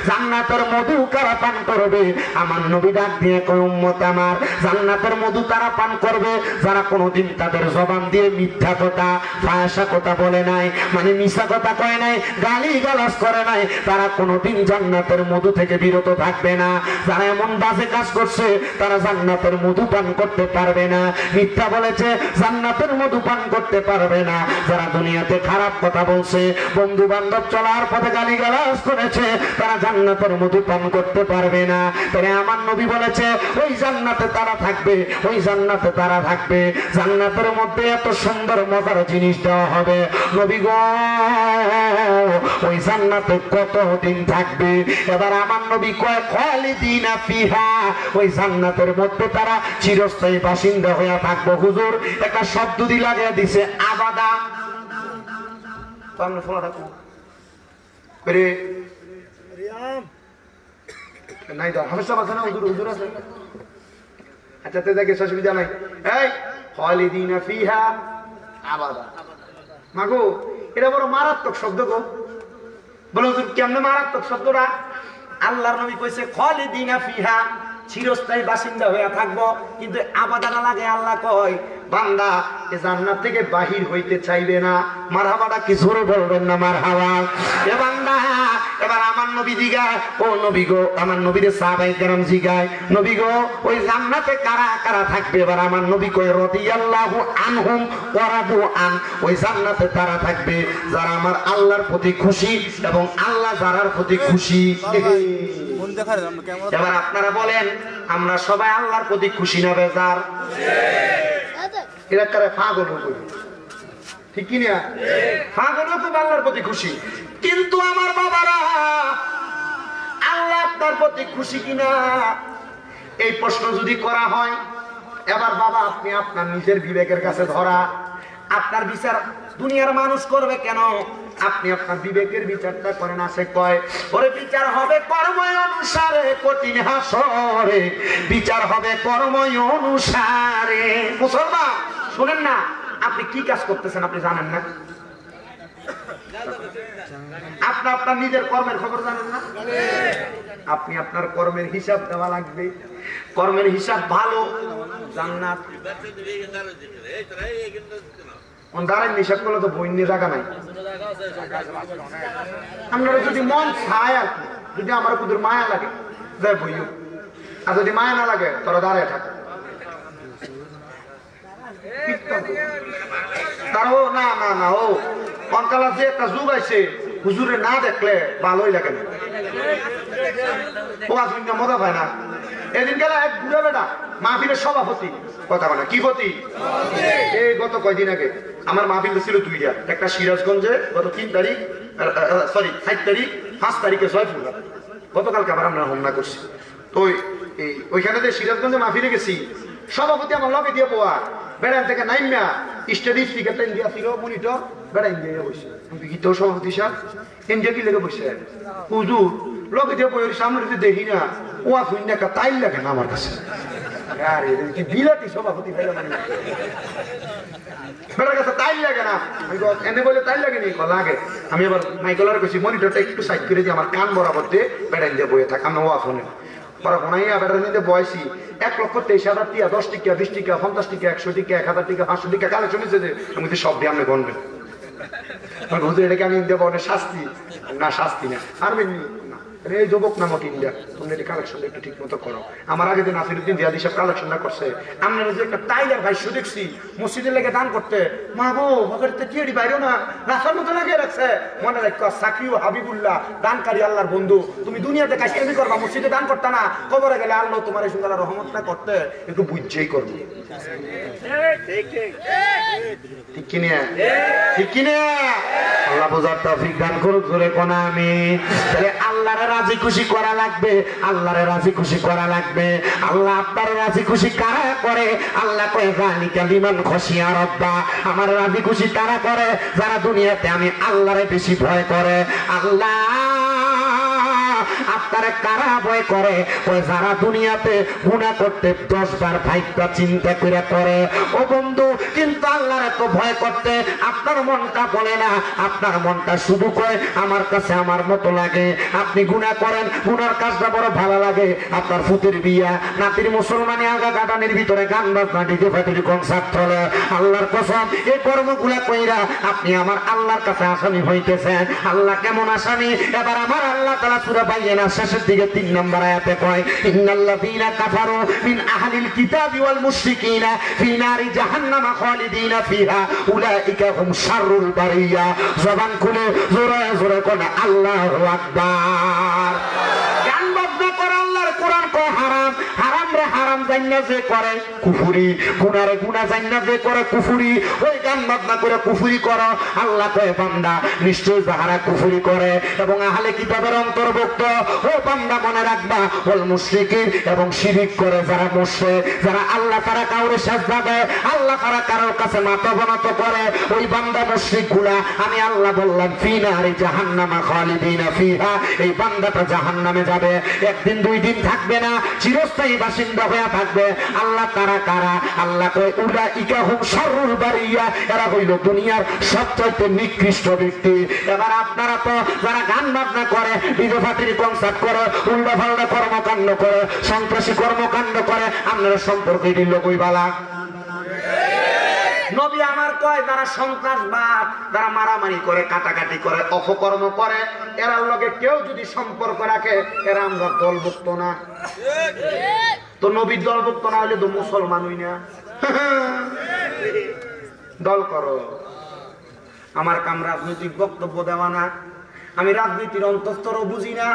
জান্নাতের মধু কারা পান করবে? আমার নবী ডাক দিয়ে কয় উম্মত আমার, জান্নাতের মধু তারা পান করবে যারা কোনোদিন তাদের জবান দিয়ে মিথ্যা কথা ফায়াসা কথা বলে নাই, মানে মিথ্যা কথা কয় নাই, গালি গালাজ করে নাই, তারা কোনোদিন জান্নাতের মধু থেকে বিরত থাকবে না। যারা এমন বাজে কাজ করছে তারা জান্নাতের মধু পান করতে পারবে না। মিথ্যা বলেছে, জান্নাতের মধু পান করতে পারবে না। যারা দুনিয়াতে খারাপ কথা বলছে, বন্ধু বান্ধব চলার পথে গালি গালাজ করেছে, তারা জান্নাতের মধু পান করতে পারবে না। তাই আমার নবী বলেছে ওই জান্নাতে তারা থাকবে, ওই জান্নাতে তারা থাকবে। জান্নাতের মধ্যে এত সুন্দর মজার জিনিস দেওয়া হবে। নবী গো, ওই জান্নাতে কতদিন থাকবে? এবার আমার নবী কয় খালিদিনা ফিহা, ওই জান্নাতের মধ্যে তারা চিরস্থায়ী বাসিন্দা হয়ে থাকবো। হুজুর একটা শব্দ দি লাগিয়ে দিছে আবাদা। সামনে ফোলা রাখো বেরে নাই তো হামেশা আছে না, হুজুর হুজুর আছে। আচ্ছা তে দেখে অসুবিধা নাই। এই খালিদিনা ফিহা আবাদা, মাগো এটা বড় মারাত্মক শব্দ গো। বলো হুজুর কেমনে মারাত্মক শব্দটা? আল্লাহর নবী কইছে খালিদিনা ফিহা, চিরস্থায়ী বাসিন্দা হয়ে থাকবো। কিন্তু আবাদানা লাগে আল্লাহ কয় বান্দা এ জান্নাত থেকে বাহির হইতে চাইবে না। মারহাবাটা কি জোরে বলবেন না মারহাবা? এ বান্দা, এবার আমার নবী জিগায়, ও নবী গো, আমার নবীর সাহাবায়ে কেরাম জিগায়, নবী গো ওই জান্নাতে কারা কারা থাকবে? এবার আমার নবী কয় রাদিয়াল্লাহু আনহুম ওয়া রাদু আন, ওই জান্নাতে তারা থাকবে যারা আমার আল্লাহর প্রতি খুশি এবং আল্লাহ যারার প্রতি খুশি। এবার আপনারা বলেন আমরা সবাই আল্লাহর প্রতি খুশি না বেজার? এরা কারে পাগল হইল, ঠিক কি না? পাগল তো আল্লাহর প্রতি খুশি। কিন্তু আমার বাবারা, আল্লাহ আপনার প্রতি খুশি কিনা এই প্রশ্ন যদি করা হয়, এবার বাবা আপনি আপনার নিজের বিবেকের কাছে ধরা, আপনার বিচার দুনিয়ার মানুষ করবে কেন? আপনি আপনার বিবেকের বিচারটা করেন। আসে কয় ওরে বিচার হবে কর্ম অনুসারে, কঠিন হাসরে বিচার হবে কর্ম অনুসারে। মুসলমান শুনেন না, আপনি কি কাজ করতেছেন আপনি জানেন না? আপনি আপনার নিজের কর্মের খবর জানেন না? আপনি আপনার কর্মের হিসাব দেওয়া লাগবে। কর্মের হিসাব ভালো, জান্নাত। দাঁড়ান হিসাব করলে তো বই নিয়ে জায়গা নাই। আপনারা যদি মন চায় আর কি, যদি আমার কুদের মায়া লাগে যাই বইও, আর যদি মায়া না লাগে তোরা দাঁড়ায় থাক তারও না না না ও কঙ্কালা যে একটা যুগ আছে হুজুরে না দেখলে ভালোই লাগে না ও আসুন মজা পায় না এদিন গেলে এক বুড়া বেটা মাহফিলের সভাপতি কথা বলে কি পতি এই গত কয়দিন আগে আমার মাহফিল ছিল দুইটা একটা সিরাজগঞ্জে গত 3 তারিখ সরি 7 তারিখ 5 তারিখে জয়পুর গতকালকে আবার আমরা হামলা করছি তো ওইখানে যে সিরাজগঞ্জে মাহফিলে গেছি সভাপতি আমার লগে দিয়ে পোয়া বেড়ান থেকে নাইমা স্টাডি স্পিকারটা ইন্ডিয়া ছিল মনিটর বেড়া ইন্ডিয়া বসে আমি কি তো সভাপতি সাহেব ইন্ডিয়া কি লেগে বসে হুজুর লগে দিয়ে বই সামনে যদি দেখি না ও আসুন না তাইল লাগে না আমার কাছে আরে কি বিলাতি সভাপতি বেড়ার কাছে তাইল লাগে না আমি এনে বলে তাইল লাগে নি লাগে আমি আবার মাইকলার কইছি মনিটরটা একটু সাইড করে দিয়ে আমার কান বরাবর দিয়ে বেড়া ইন্ডিয়া বইয়ে থাক আমি ও আসুন পরে বনাইয়া বেড়ার নিতে বয়সী 1,23,000 টিকা 10 টিকা 20 টিকা 50 টিকা 100 টিকা 1000 টিকা 500 টিকা কালেকশন হয়েছে যে আমি তো সব দিয়ে আপনি গণবেন হুজুর এটাকে আমি দেবো অনেক শাস্তি না শাস্তি না আর এই যুবক নামক ইন্ডিয়া তুমি এটি কালেকশনটা একটু ঠিক মতো করো আমার আগে যে নাসিরুদ্দিন জিয়াদি সাহেব কালেকশনটা করছে আপনারা যে একটা টাইগার ভাষ্য দেখছি মসজিদের লেগে দান করতে মা গো মগরতে কি বাইরেও না রাস্তার মতো লাগিয়ে রাখছে মনে রাখো সাকিউ হাবিবুল্লাহ দানকারী আল্লাহর বন্ধু তুমি দুনিয়াতে কাজকামি করবা মসজিদে দান করতে না কবরে গেলে আল্লাহ তোমার এই সুন্দর রহমতটা করতে একটু বুঝছেই করবে ঠিক কিনা ঠিক কিনা আল্লাহ বোঝার তৌফিক দান করুক জোরে কোনা আমি তাহলে আল্লাহরে রাজি খুশি করা লাগবে আল্লাহরে রাজি খুশি করা লাগবে আল্লাহ আপনার রাজি খুশি কারা করে আল্লাহ কয় যালিকা লিমান খশিয়া রাব্বা আমার রাজি খুশি তারা করে যারা দুনিয়াতে আমি আল্লাহরে বেশি ভয় করে আল্লাহ আপনারা কারা ভয় করে ওই যারা দুনিয়াতে গুনাহ করতে 10 বার ভাইবা চিন্তা করে করে ও বন্ধু কিন্তু আল্লাহর এত ভয় করতে আপনার মনটা বলে না আপনার মনটা শুধু কয় আমার কাছে আমার মতো লাগে আপনি গুনাহ করেন গুনার কাজটা বড় ভালো লাগে আপনার ফুতের বিয়া নাতির মুসলমানি আগা গাদানির ভিতরে গান বাজনা ডিজে ফাটির কনসার্ট চলে আল্লাহর কসম এই কর্মগুলা কইরা আপনি আমার আল্লাহর কাছে আসামি হইতেছেন আল্লাহ কেমন আসামি এবার আমার আল্লাহ তাআলা সূরা বাইয়িনা শেষের দিকে 3 নম্বর আয়াতে কয় ইন্নাল্লাযীনা কাফারু মিন আহলিল কিতাবি ওয়াল মুশরিকিনা ফি নারি জাহান্নামা খালিদিনা ফিহা উলাইকা হুম শাররুল বারিয়া জবান খুলে জোরে জোরে কোন আল্লাহু আকবার গান বাজনা করে আল্লাহর কোরআন কয় হারাম হারাম রে হারাম জান্না যে করে কুফরি গুনারে গুনাহ জান্না যে করে কুফরি ওই গান বাজনা করে কুফরি করো আল্লাহ কয় বান্দা নিশ্চয় যারা কুফরি করে এবং আহলে কিতাবের অন্তর্ভুক্ত ও বান্দা মনে রাখবা ওল মুশরিকিন এবং শিরক করে যারা মুশরিক যারা আল্লাহ তাআলা কাউরে সাজদা দেয় আল্লাহ তাআলা কারোর কাছে মাথা বনত করে ওই বান্দা মুশরিকগুলা আমি আল্লাহ বললাম ফি নারি জাহান্নামা খালিদিনা ফিহা এই বান্দাটা জাহান্নামে যাবে একদিন দুই দিন থাকবে না চিরস্থায়ী বাসিন্দা হয়ে থাকবে আল্লাহ তাআলা কারা আল্লাহ কয় উলাইকা হুম শাররুল বারিয়া এরা হইল দুনিয়ার সবচেয়ে নিকৃষ্ট ব্যক্তি এবার আপনারা তো যারা গান বাজনা করে ডিজে পার্টির কনসার্ট করে উল্টা পাল্টা কর্মকাণ্ড করে সন্ত্রাসী কর্মকাণ্ড করে আপনারা সম্পর্কে দিল কইবালা নবী আমার কয় যারা সন্ত্রাসবাদ যারা মারামারি করে কাটাকাটি করে অপকর্ম করে এরা লগে কেউ যদি সম্পর্ক রাখে এরা আমরা দলভুক্ত না তো নবীর দলভুক্ত না হলে তো মুসলমান হই না দল করো আমার কাম রাজনৈতিক বক্তব্য দেওয়া না আমি রাজনীতির অন্তঃস্তরও বুঝি না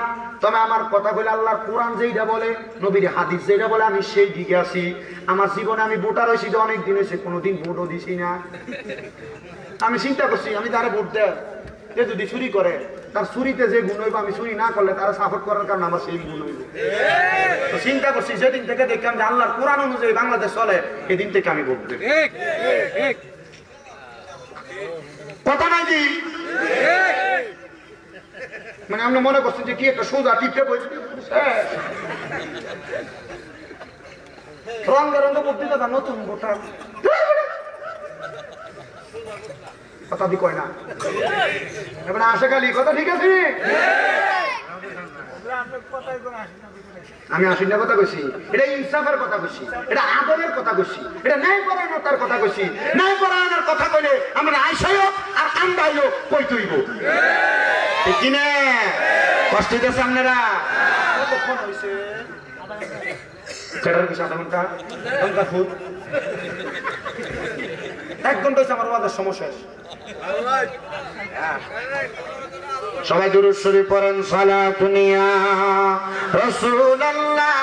তবে আমার কথা বলে আল্লাহর কোরআন যেইটা বলে নবীর হাদিস যেটা বলে আমি সেই দিকে আসি আমার জীবনে আমি ভোটার হয়েছি যে অনেক দিন হয়েছে কোনোদিন ভোটও দিছি না আমি চিন্তা করছি আমি তারা ভোট দেয় যে যদি চুরি করে তার চুরিতে যে গুণ হইব আমি চুরি না করলে তারা সাপোর্ট করার কারণে আমার সেই গুণ হইব তো চিন্তা করছি যেদিন থেকে দেখলাম যে আল্লাহর কোরআন অনুযায়ী বাংলাদেশ চলে সেদিন থেকে আমি ভোট দেব কথা নাই কি মানে আমরা মনে করছি যে কি একটা সোজা টিপে বসে রঙে রঙে বুদ্ধি দাদা নতুন ভোটার কথা দি কয় না এবার আসে খালি কথা ঠিক আছে আমি আসিনা কথা কইছি এটা ইনসাফের কথা কইছি এটা আদরের কথা কইছি এটা ন্যায় পরায়ণতার কথা কইছি ন্যায় পরায়ণের কথা কইলে আমরা আইসাইও আর কান্দাইও কই তুইব ঠিক কিনা কষ্ট দিতেছে আপনারা কতক্ষণ হইছে সেটার কিছু আধা ঘন্টা ঘন্টা ফুট 1 ঘন্টা হচ্ছে আমার ওয়াজের সমস্যা। সবাই দুরূদ শরীফ পড়েন সালাতুন ইয়া রাসূলুল্লাহ।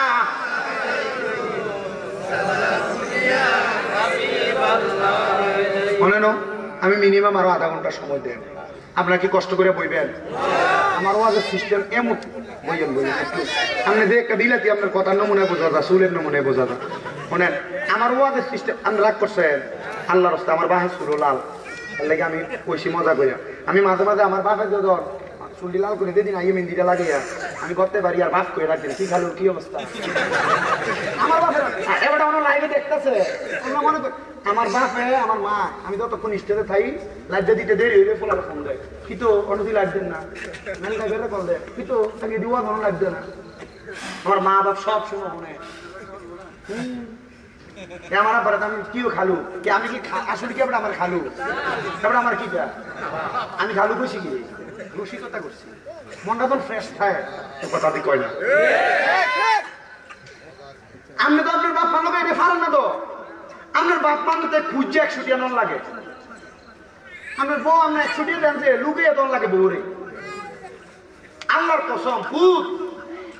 শোনেন, আমি মিনিমাম আরো আধা ঘন্টা সময় দেন। আপনার কি কষ্ট করে বইবেন? আমার ওয়াজের সিস্টেম এমন, বইয়েন একটু আপনি যে একটা বিলাতি আপনার কথার নমুনায় বোঝা যায়, চুলের নমুনায় বোঝা যায়। শোনেন, আমার ওয়াজের সিস্টেম আপনি রাগ করছেন আল্লাহর রাস্তা, আমার বাহে চুল লাল, তার লাগে আমি কইছি মজা করিয়া। আমি মাঝে মাঝে আমার বাপের যখন চুলটি লাল করে দিন আইয়ে মেহেন্দিটা লাগাইয়া আমি করতে পারি আর বাপ করে রাখবেন কি খালু কি অবস্থা। আমার বাপের এবার আমার লাইভে দেখতেছে, আমরা মনে করি আমার বাপে আমার মা, আমি যতক্ষণ স্টেজে থাই লাইভটা দিতে দেরি হইলে ফোলার ফোন দেয়, কিন্তু অন্যদি লাইভ দেন না, মানে লাইভের কল দেয়, কিন্তু আগে দিওয়া ধরুন লাইভ দেয় না। আমার মা বাপ সব সময় মনে আমার আব্বারে আমি কিও খালু কি, আমি কি আসলে কি আপনার আমার খালু, তারপরে আমার কি আমি খালু কইছি কি রসিকতা করছি, মনটা তো ফ্রেশ থাকে কথা দিয়ে কয় না। আপনি তো আপনার বাপ মানবে এটা ফারেন না তো, আপনার বাপ মানতে খুঁজছে 100 টাকা নন লাগে, আপনার বউ আপনার 100 টাকা দেন যে লুকিয়ে দন লাগে বউরে। আল্লাহর কসম খুদ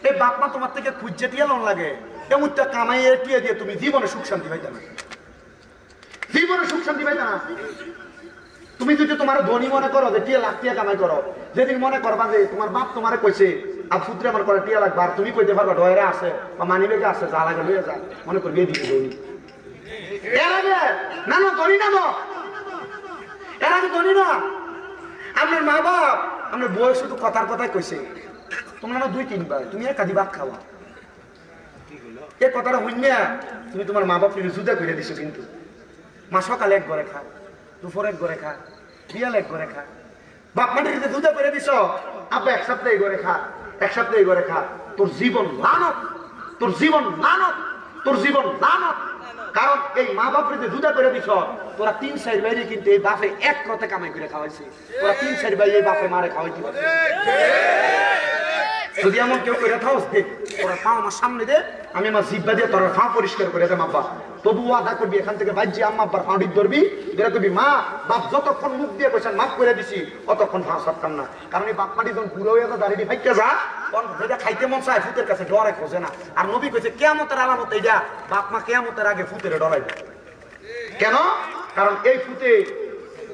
এই বাপ মা তোমার থেকে খুঁজছে টিয়া নন লাগে, এমনটা কামাইয়ে টিয়া দিয়ে তুমি জীবনে সুখ শান্তি পাইতে না, জীবনে সুখ শান্তি পাইতে না। তুমি যদি তোমার ধনী মনে করো যে 1 লাখ টাকা কামাই করো, যেদিন মনে করবা যে তোমার বাপ তোমারে কইছে আর পুত্রে আমার করে 1 লাখ, আর তুমি কইতে পারবা ডয়রা আছে বা মানি ব্যাগে আছে, যা লাগে লইয়া যায়, মনে করবে এই দিকে ধনী। এর আগে না না ধনী না, এর আগে ধনী না। আপনার মা বাপ আপনার বউ শুধু কথার কথাই কইছে, তোমরা না 2-3 বার তুমি একাদি ভাত খাওয়া, এই কথাটা হইনা তুমি তোমার মা বাপ তুমি জুদা করে দিছো। কিন্তু মা সকালে 1 ঘরে খা, দুপুরে 1 ঘরে খা, বিয়ালে 1 ঘরে খা, বাপ মাটির জুদা করে দিছ, আব্বা 1 সপ্তাহে 1 ঘরে খা, 1 সপ্তাহে 1 ঘরে খা। তোর জীবন লানত, তোর জীবন লানত, তোর জীবন লানত। কারণ এই মা বাপরে যে জুদা করে দিছ, তোরা 3-4 বাইরে কিন্তু এই বাপে 1 রতে কামাই করে খাওয়াইছে, তোরা 3-4 বাইরে এই বাপে মারে খাওয়াইতে পারছে। যদি এমন কেউ করে থাকস দেখ, তোরা পা আমার সামনে দে, আমি আমার জিব্বা দিয়ে তোরা পা পরিষ্কার করে দেম আব্বা। তবুও আদা করবি এখান থেকে বাইজি আম্মা আব্বার পা ডিপ ধরবি, যেটা করবি মা বাপ যতক্ষণ মুখ দিয়ে কইছেন মাফ করে দিছি অতক্ষণ পা সরকার না। কারণ এই বাপ মাটি যখন পুরো হয়ে যা দাঁড়িয়ে ফাইকে যা, তখন যেটা খাইতে মন চায় ফুতের কাছে ডরে খোঁজে না। আর নবী কইছে কিয়ামতের আলামত এইটা, বাপ মা কিয়ামতের আগে ফুতের ডরাইবে। কেন? কারণ এই ফুতে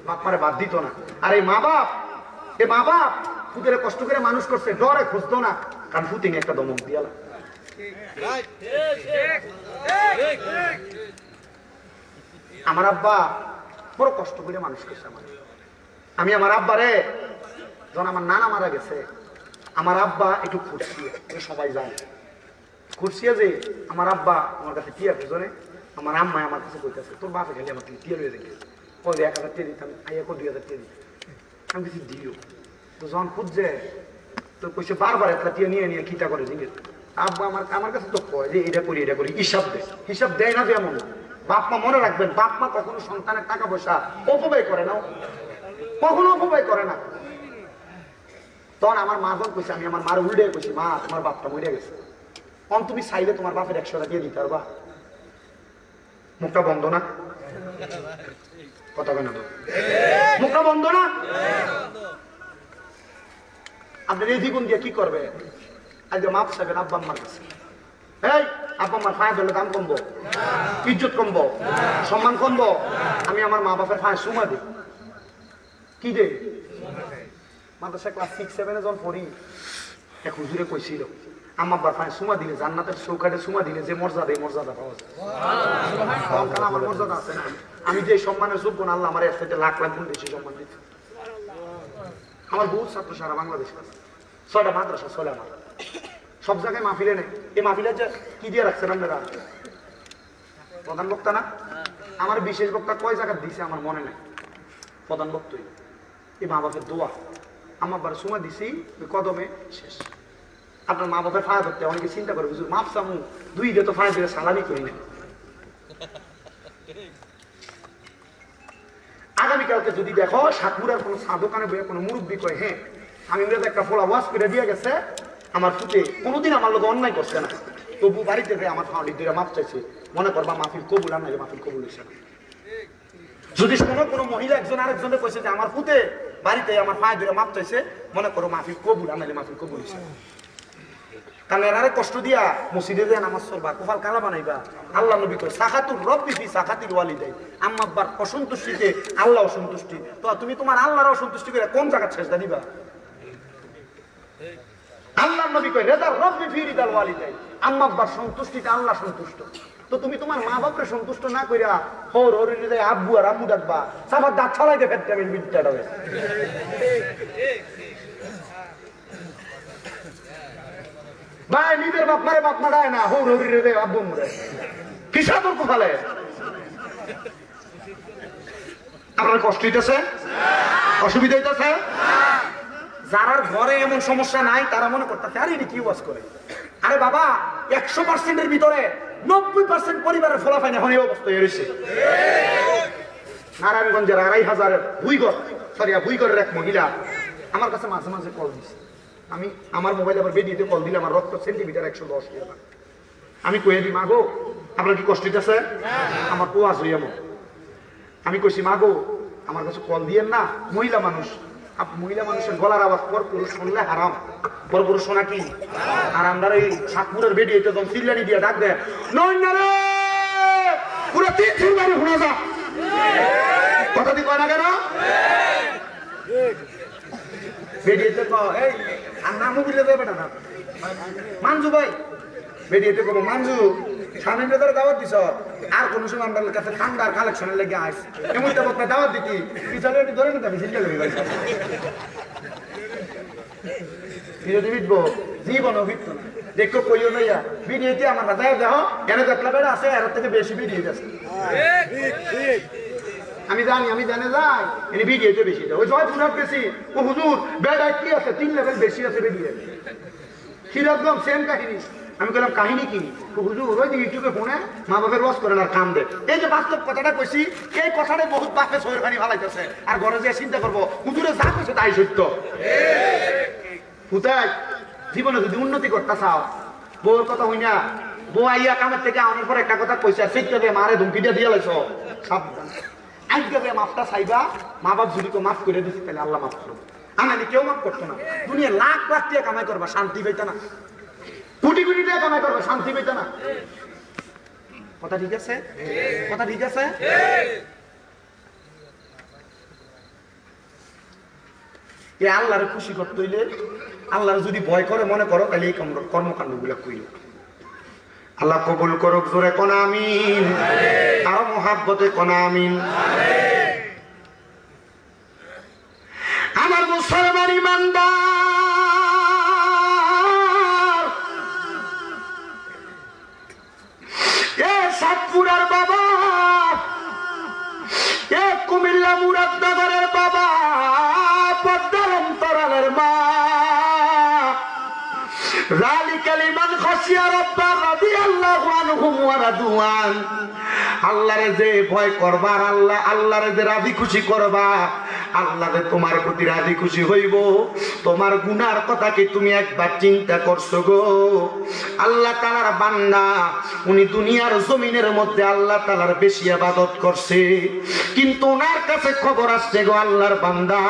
বাপ মারে বাদ দিত না। আর এই মা বাপ ফুতের কষ্ট করে মানুষ করছে, ডরে খুঁজতো না, কারণ ফুতিং একটা দমক দিয়ালা। আমার আব্বা বড় কষ্ট করে মানুষ করছে আমি আমার আব্বারে যখন আমার নানা মারা গেছে, আমার আব্বা একটু খুঁজছিয়ে, সবাই জানে খুঁজছিয়ে যে আমার আব্বা আমার কাছে টিয়া খুঁজনে, আমার আম্মায় আমার কাছে কইতেছে তোর বাপে খেলে আমার টিয়া লয়ে দেখে ও 1000 টাকা দিতাম, আইয়া 2000 টাকা দিতাম, আমি কিছু দিও। তো যখন খুঁজছে তো কইছে বারবার একটা টিয়া নিয়ে নিয়ে কিটা করে জিজ্ঞেস। আব্বা আমার কাছে তো কয় যে এটা করি হিসাব দেয় না। যেমন বাপ মা মনে রাখবেন, বাপ মা কখনো সন্তানের টাকা পয়সা অপব্যয় করে না, কখনো অপব্যয় করে না। তখন আমার মা যখন কইছে, আমি আমার মার উল্টে কইছি, মা তোমার বাপটা মরে গেছে, তখন তুমি চাইলে তোমার বাপের 100 টাকা দিয়ে দিতে পারবা? মুখটা বন্ধ না? কথা কেন মুখটা বন্ধ না? আপনি এই দ্বিগুণ দিয়ে কি করবে? আজকে মাপ চাইবেন আব্বা আম্মার কাছে। এই আব্বা আম্মার ফায়ে ধরলে দাম কমবো, ইজ্জত কমবো, সম্মান কমবো। আমি আমার মা বাপের ফায়ে সুমা দিই, কি দে? মাদ্রাসা ক্লাস 6-7 যখন পড়ি, এক হুজুরে কইছিল আমার আব্বার ফায়ে সুমা দিলে জান্নাতের চৌকাঠে সুমা দিলে যে মর্যাদা, এই মর্যাদা পাওয়া যায়। আমার মর্যাদা আছে না, আমি যে সম্মানের যোগ্য না, আল্লাহ আমার এর থেকে লাখ গুণ বেশি সম্মান দিচ্ছে। আমার বহুত ছাত্র সারা বাংলাদেশে আছে, 6টা মাদ্রাসা, 6টা আমার সব জায়গায় মাহফিলে নেই। এই মাহফিলে যে কি দিয়ে রাখছেন আপনারা? প্রধান বক্তা না? আমার বিশেষ বক্তা কয় জায়গা দিছে আমার মনে নেই, প্রধান বক্তই এই মা বাপের দোয়া। আমার বাবার সময় দিছি ওই কদমে শেষ। আপনার মা বাপের ফায়া ধরতে অনেকে চিন্তা করে, বুঝুন মাপ চামু 2 দিয়ে তো ফায়া দিয়ে সালামি করি না। আগামীকালকে যদি দেখো সাতপুরার কোনো দোকানে বইয়ে কোনো মুরব্বী কয়, হ্যাঁ আমি একটা ফোলা ওয়াশ করে দিয়ে গেছে, আমার ফুটে কোনোদিন আমার লোক অন্যায় করছে না, তবু বাড়িতে গিয়ে আমার ফাউন্ডি দিয়ে মাপ চাইছে, মনে করবা মাহফিল কবুল, আর নাইলে মাহফিল কবুল হয়েছে না। যদি কোনো মহিলা একজন আরেকজনে কইছে যে আমার পুতে বাড়িতে আমার পায়ে ধরে মাপ চাইছে, মনে করো মাহফিল কবুল, আর নাইলে মাহফিল কবুল হয়েছে না। কারণ এরারে কষ্ট দিয়া মসজিদে দিয়ে নামাজ পড়বা, কোফাল কালা বানাইবা। আল্লাহ নবী কয় সাখাতুর রব্বি ফি সাখাতিল ওয়ালিদাই, আম্মা আব্বার অসন্তুষ্টিতে আল্লাহ অসন্তুষ্টি। তো তুমি তোমার আল্লাহর অসন্তুষ্টি করে কোন জায়গা সেজদা দিবা? আল্লাহ নবী কয় রেদার রব্বি ফি রিদাল ওয়ালিদাই, আম্মা আব্বার সন্তুষ্টিতে আল্লাহ সন্তুষ্ট। তো তুমি তোমার মা বাপরে সন্তুষ্ট না কইরা হোর হোর হৃদয় আব্বু আর আম্মু ডাকবা, সাফার দাঁত ছড়াইতে ফেটটামিন বিদ্যাটা হবে। ভাই নিজের বাপ মারে বাপ মারায় না, হোর হোর হৃদয় আব্বু মুরে কিসা তোর কোফালে? আপনার কষ্ট হইতেছে, অসুবিধা হইতেছে? যারা ঘরে এমন সমস্যা নাই তারা মনে করতেছে আরে কি ওয়াজ করে। আরে বাবা 100%-এর ভিতরে 90% পরিবারের ফলাফল এখন এই অবস্থায় এসেছে। নারায়ণগঞ্জের 2500-এর ভুইগড়ের এক মহিলা আমার কাছে মাঝে মাঝে কল দিচ্ছে। আমি আমার মোবাইলে আবার বেরিয়ে কল দিলে আমার রক্ত সেন্টিমিটার 110 টাকা। আমি কয়ে দিই মাগো আপনার কি কষ্ট হইতেছে? আমার পোয়াজ হইয়া আমি কইছি মাগো আমার কাছে কল দিয়েন না, মহিলা মানুষ, মহিলা মানুষের গলার আওয়াজ পর পুরুষ শুনলে হারাম, পর পুরুষ শোনা কি? আর আমরা এই সাতপুরের বেডি হইতে যখন চিল্লানি দিয়ে ডাক দেয় নইনারে পুরো 3 বাড়ি শোনা যা, কথা দি কয় না কেন? বেডিয়েতে এই আর নামও বিলে দেবে না মানজু ভাই, বেডিয়েতে কব মানজু স্বামী বেদারে দাওয়াত দিছ, আর কোন সময় আমাদের কাছে ঠান্ডার কালেকশনের লেগে আস এমন বক্তা দাওয়াত দিতি পিছনে ধরে না আমি চিন্তা করি বিটবো জীবন অভিজ্ঞ না দেখো কইও নইয়া বিডিয়েতে আমার না যাই দেখো কেন দেখলা বেড়া আছে এর থেকে বেশি বিডিয়ে আছে। আমি জানি যাই এনে বিডিয়েতে বেশি যায়, ওই জয় পুনার বেশি ও হুজুর বেড়া কি আছে 3 লেভেল বেশি আছে বিডিয়ে। সিরাজগঞ্জ সেম কাহিনী। আমি বললাম কাহিনী কি? হুজুর ওই যে ইউটিউবে ফোনে মা বাপের ওয়াজ করেন আর কাম দেয়। এই যে বাস্তব কথাটা কইছি, এই কথাটা বহুত বাপে সয়ের পানি ফালাইতেছে, আর ঘরে যে চিন্তা করবো হুজুরে যা কইছে তাই সত্য। কোথায় জীবনে যদি উন্নতি করতে চাও, বউর কথা হই না, বউ আইয়া কামের থেকে আনার পর একটা কথা কইছে, সেটা দিয়ে মারে ধুমকিটা দিয়ে লাইছ, সাবধান আজকে মাফটা চাইবা, মা বাপ যদি মাফ করে দিচ্ছি তাহলে আল্লাহ মাফ করবো, আমি কেউ মাফ করতো না। দুনিয়া লাখ লাখ টাকা কামাই করবা শান্তি পাইতা না, কোটি কোটি টাকা কামাই করবা শান্তি পাইতা না। কথা ঠিক আছে? কথা ঠিক আছে? এ আল্লাহরে খুশি করতে হইলে, আল্লাহর যদি ভয় করে মনে করো তাহলে এই কর্মকাণ্ড গুলা কইল। আল্লাহ কবুল করুক, জোরে কোন আমিন, আরো মোহাব্বতে কোন আমিন। আমার মুসলমান ইমানদার, এ সাতপুরার বাবা, এ কুমিল্লা মুরাদনগরের বাবা, পদ্মার অন্তরালের মা, যালিকা লিমান খাশিয়া রাব্বাহ রাদিয়াল্লাহু আনহুম ওয়া রাদওয়ান। আল্লাহরে যে ভয় করবা, আল্লাহরে যে রাজি খুশি করবা, আল্লাহরে তোমার প্রতি রাজি খুশি হইব। তোমার গুনার কথা কি তুমি একবার চিন্তা করছো গো? আল্লাহ তাআলার বান্দা, উনি দুনিয়ার জমিনের মধ্যে আল্লাহ তাআলার বেশি ইবাদত করছে, কিন্তু ওনার কাছে খবর আসছে গো আল্লাহর বান্দা,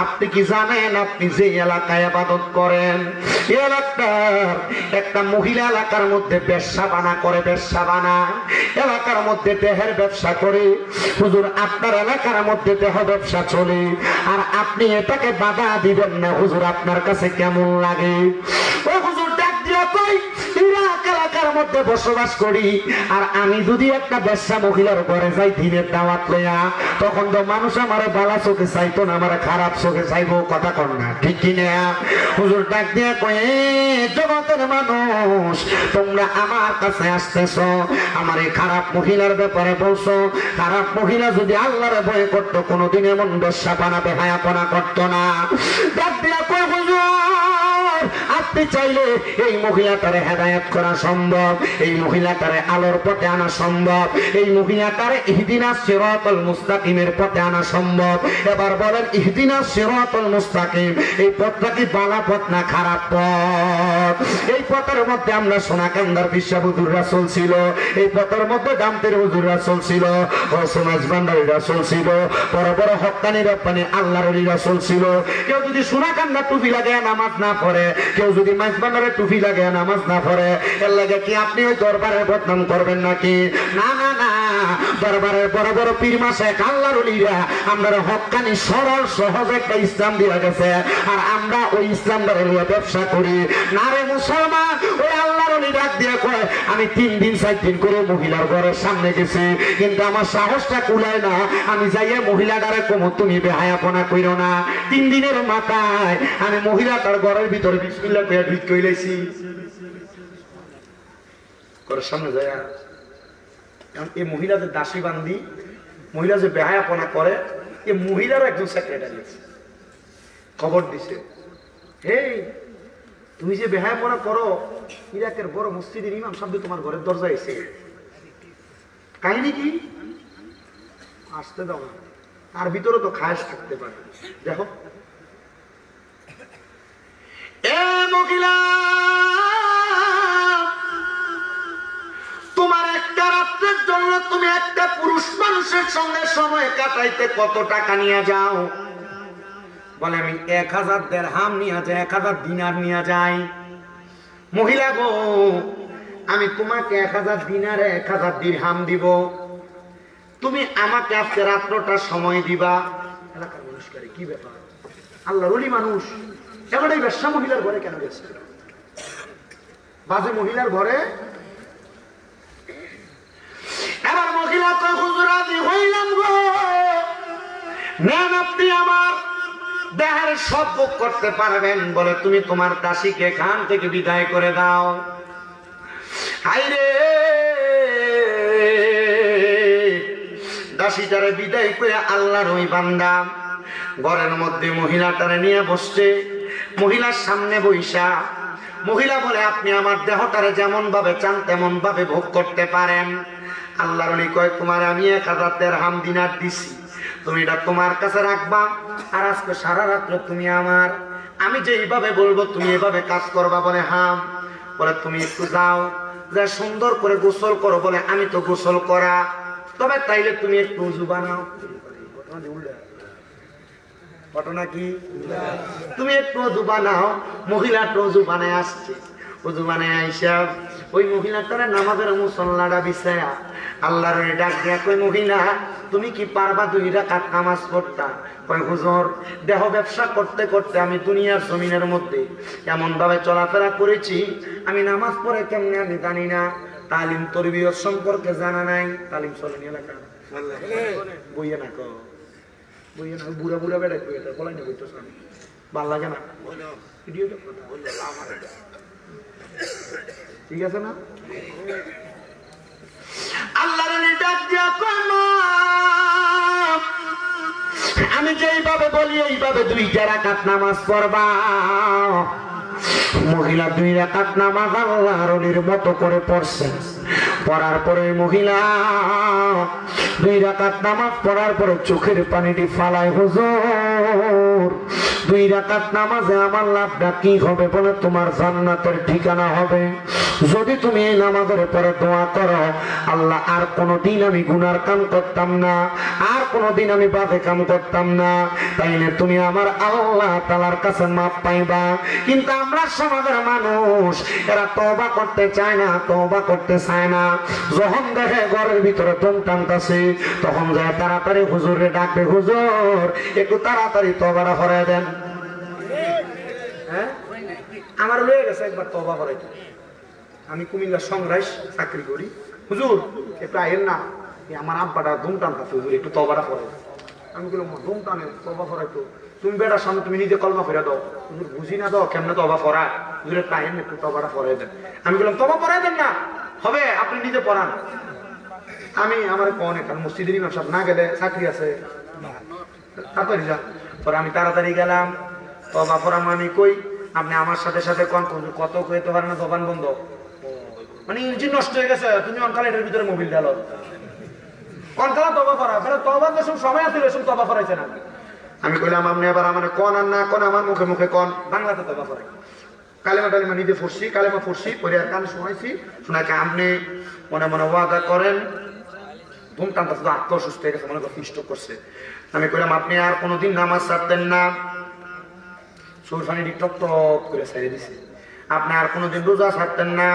আপনি কি জানেন আপনি যে এলাকায় ইবাদত করেন, এই এলাকার একটা মহিলা এলাকার মধ্যে ব্যবসা বানা করে, ব্যবসা বানায় এলাকার মধ্যে দেহের ব্যবসা করে। হুজুর আপনার এলাকার মধ্যে দেহ ব্যবসা চলে, আর আপনি এটাকে বাধা দিবেন না, হুজুর আপনার কাছে কেমন লাগে? ও হুজুর ডাক দিয়া কই এলাকার মধ্যে বসবাস করি, আর আমি যদি একটা ব্যবসা মহিলার ঘরে যাই দিনের দাওয়াত লইয়া, তখন তো মানুষ আমার বালা চোখে চাইতো না, আমার খারাপ চোখে চাইবো, কথা কর না ঠিক কিনা? হুজুর ডাক দিয়া কয়ে জগতের মানুষ, তোমরা আমার কাছে আসতেছ, আমার এই খারাপ মহিলার ব্যাপারে বলছো। খারাপ মহিলা যদি আল্লাহরে ভয় করতো কোনোদিন এমন ব্যবসা বানাবে হায়াপনা করতো না। ডাক দিয়া কয় হুজুর আপনি চাইলে এই মহিলাটারে হেদায়েত করা সম্ভব, এই মহিলাটারে আলোর পথে আনা সম্ভব, এই মহিলাটারে ইহদিনাস সিরাতাল মুস্তাকিমের পথে আনা সম্ভব। এবার বলেন ইহদিনাস সিরাতাল মুস্তাকিম, এই পথটা কি বালা পথ না খারাপ পথ? এই পথের মধ্যে আমরা সোনাকান্দার বিশ্ব হুজুররা চলছিল, এই পথের মধ্যে দামতের হুজুররা চলছিল, সমাজ ভান্ডারীরা চলছিল, বড় বড় হক্কানি রব্বানি আল্লাহর ওলিরা চলছিল। কেউ যদি সোনাকান্দা টুপি লাগে নামাজ না পড়ে, কেউ যদি মাইজ ভান্ডারে টুপি লাগে নামাজ না পড়ে, এর লাগে কি আপনি ওই দরবারের বদনাম করবেন নাকি? না না না, দরবারের বড় বড় পীর মাশায়েখ আল্লাহর ওলিরা আমরা হক্কানি সরল সহজ একটা ইসলাম দিয়ে গেছে, আর আমরা ওই ইসলামটার নিয়ে ব্যবসা করি। না রে মুসলমান, ওই আল্লাহর ওলি ডাক দিয়ে কয় আমি 3 দিন 4 দিন করে মহিলার ঘরের সামনে গেছি, কিন্তু আমার সাহসটা কুলায় না, আমি যাইয়ে মহিলাটারে কমো তুমি বেহায়াপনা কইরো না। 3 দিনের মাথায় আমি মহিলাটার ঘরের ভিতরে বিসমিল্লাহ কইয়া ঢুক কইলাইছি ঘরের সামনে যায়। এই মহিলাদের দাসী বান্দি, মহিলা যে বেহায়াপনা করে, এই মহিলারও একজন সেক্রেটারি আছে, খবর দিছে, এই তুমি যে বেহায়াপনা করো, ইরাকের বড় মসজিদের ইমাম সাহেব তোমার ঘরের দরজায় এসে, কাহিনী কি? আসতে দাও না, তার ভিতরে তো খায়েশ থাকতে পারে। দেখো এ মহিলা, তোমার একটা রাত্রের জন্য তুমি একটা পুরুষ মানুষের সঙ্গে সময় কাটাইতে কত টাকা নিয়ে যাও? বলে আমি 1000 দিরহাম নিয়ে যাই, 1000 দিনার নিয়ে যাই। মহিলা গো, আমি তোমাকে 1000 দিনারে 1000 দিরহাম দিব, তুমি আমাকে আজকে রাত্রটা সময় দিবা। এলাকার মানুষ করে কি ব্যাপার, আল্লাহর ওলি মানুষ, এবার এই ব্যবসা মহিলার ঘরে কেন গেছে? বাজে মহিলার ঘরে। এবার মহিলা কয় হুজুর আমি হইলাম গো, নেন আপনি আমার দেহের সব ভোগ করতে পারবেন। বলে তুমি তোমার দাসীকে এখান থেকে বিদায় করে দাও। হাইরে, দাসীটারে বিদায় করে আল্লাহর ওই বান্দা ঘরের মধ্যে মহিলাটারে নিয়ে বসছে, মহিলার সামনে বইসা মহিলা বলে আপনি আমার দেহটারে যেমন ভাবে চান তেমন ভাবে ভোগ করতে পারেন। আল্লাহর ওলি কয় তোমার আমি 1000 দিরহাম দিনার দিছি, তুমি এটা তোমার কাছে রাখবা, আর আজকে সারা রাত্র তুমি আমার, আমি যেইভাবে বলবো তুমি এভাবে কাজ করবা। বলে হাম। বলে তুমি একটু যাও, যা সুন্দর করে গোসল করো। বলে আমি তো গোসল করা, তবে তাইলে তুমি একটু উজু বানাও। ঘটনা কি? তুমি একটু উজু বানাও। মহিলা উজু বানায় আসছে, উজু বানায় আইসা ওই মহিলাটারে নামাজের মুসল্লাটা বিছায়া আল্লাহর ডাক দিয়া কই মহিলা তুমি কি পারবা 2 রাকাত নামাজ পড়তা? কই হুজুর দেহ ব্যবসা করতে করতে আমি দুনিয়ার জমিনের মধ্যে এমন ভাবে চলাফেরা করেছি, আমি নামাজ পড়ে কেমনে আমি জানি না, তালিম তরবিয়ত সম্পর্কে জানা নাই। তালিম চলেনি এলাকা বইয়ে না কো, বইয়ে না, বুড়া বুড়া বেড়ে কই এটা বলাই না, বইতো সামনে ভাল লাগে না, ভিডিওটা কথা বললে আমার ঠিক আছে না? আল্লাহর ডাক দিয়া কোন আমি যেইভাবে বলি এইভাবে 2 রাকাত নামাজ পড়বা। মহিলা 2 রাকাত নামাজ আল্লাহর ওলির মতো করে পড়ছে। পড়ার পরে মহিলা 2 রাকাত নামাজ পড়ার পরে চোখের পানিটি ফালায় হুজুর 2 রাকাত নামাজে আমার লাভটা কি হবে? বলে তোমার জান্নাতের ঠিকানা হবে। যদি তুমি এই নামাজের পরে দোয়া করো, আল্লাহ আর কোনোদিন আমি গুনার কাম করতাম না, আর কোনোদিন আমি বাজে কাম করতাম না, তাইলে তুমি আমার আল্লাহ তাআলার কাছে মাপ পাইবা। কিন্তু আমরা সমাজের মানুষ এরা তওবা করতে চায় না, তওবা করতে চায় না। যখন দেখে ঘরের ভিতরে দম টানতাছে তখন যায় তাড়াতাড়ি হুজুরে ডাকবে, হুজুর একটু তাড়াতাড়ি তওবাটা করায় দেন। হ্যাঁ, আমার লয়ে গেছে একবার তওবা করাইতে। আমি কুমিল্লা সংরাইশ চাকরি করি, হুজুর একটু আইেন না, আমার আব্বাটা দম টানতাছে, হুজুর একটু তওবাটা করে। আমি বললাম দম টানে তওবা করাইতো? তুমি বেটার সামনে তুমি নিজে কলমা ফেরা দাও। হুজুর বুঝি না দাও কেমনে তওবা করা, হুজুর একটু আইেন একটু তওবাটা করাই দেন। আমি বললাম তওবা করাই দেন না, হবে আপনি নিজে পড়ান। আমি আমার কোন একটা মসজিদের ইমাম সাহেব না গেলে চাকরি আছে, তাড়াতাড়ি যা। পরে আমি তাড়াতাড়ি গেলাম, তওবা পড়াম। আমি কই আপনি আমার সাথে সাথে কত কইতে পারেন না দোকান বন্ধ মানে ইঞ্জিন নষ্ট হয়ে গেছে তুমি অনকাল এটার ভিতরে মোবিল ডালো অনকালা তবা করা ফের তবা তো সময় আছে এসব তবা করাইছে না আমি কইলাম আপনি আবার আমার কোন আর না কোন আমার মুখে মুখে কোন বাংলাতে তবা করে কালেমা টালেমা নিজে ফুরছি কালেমা ফুরছি পরে আর কান শোনাইছি শোনাকে আপনি মনে মনে ওয়াদা করেন ঘুম টানটা শুধু আত্ম অসুস্থ হয়ে গেছে মনে করে স্ট্রোক করছে আমি কইলাম আপনি আর কোনোদিন নামাজ ছাড়তেন না সুরফানি টপ টপ করে ছেড়ে দিছে আপনি আর কোনোদিন রোজা ছাড়তেন না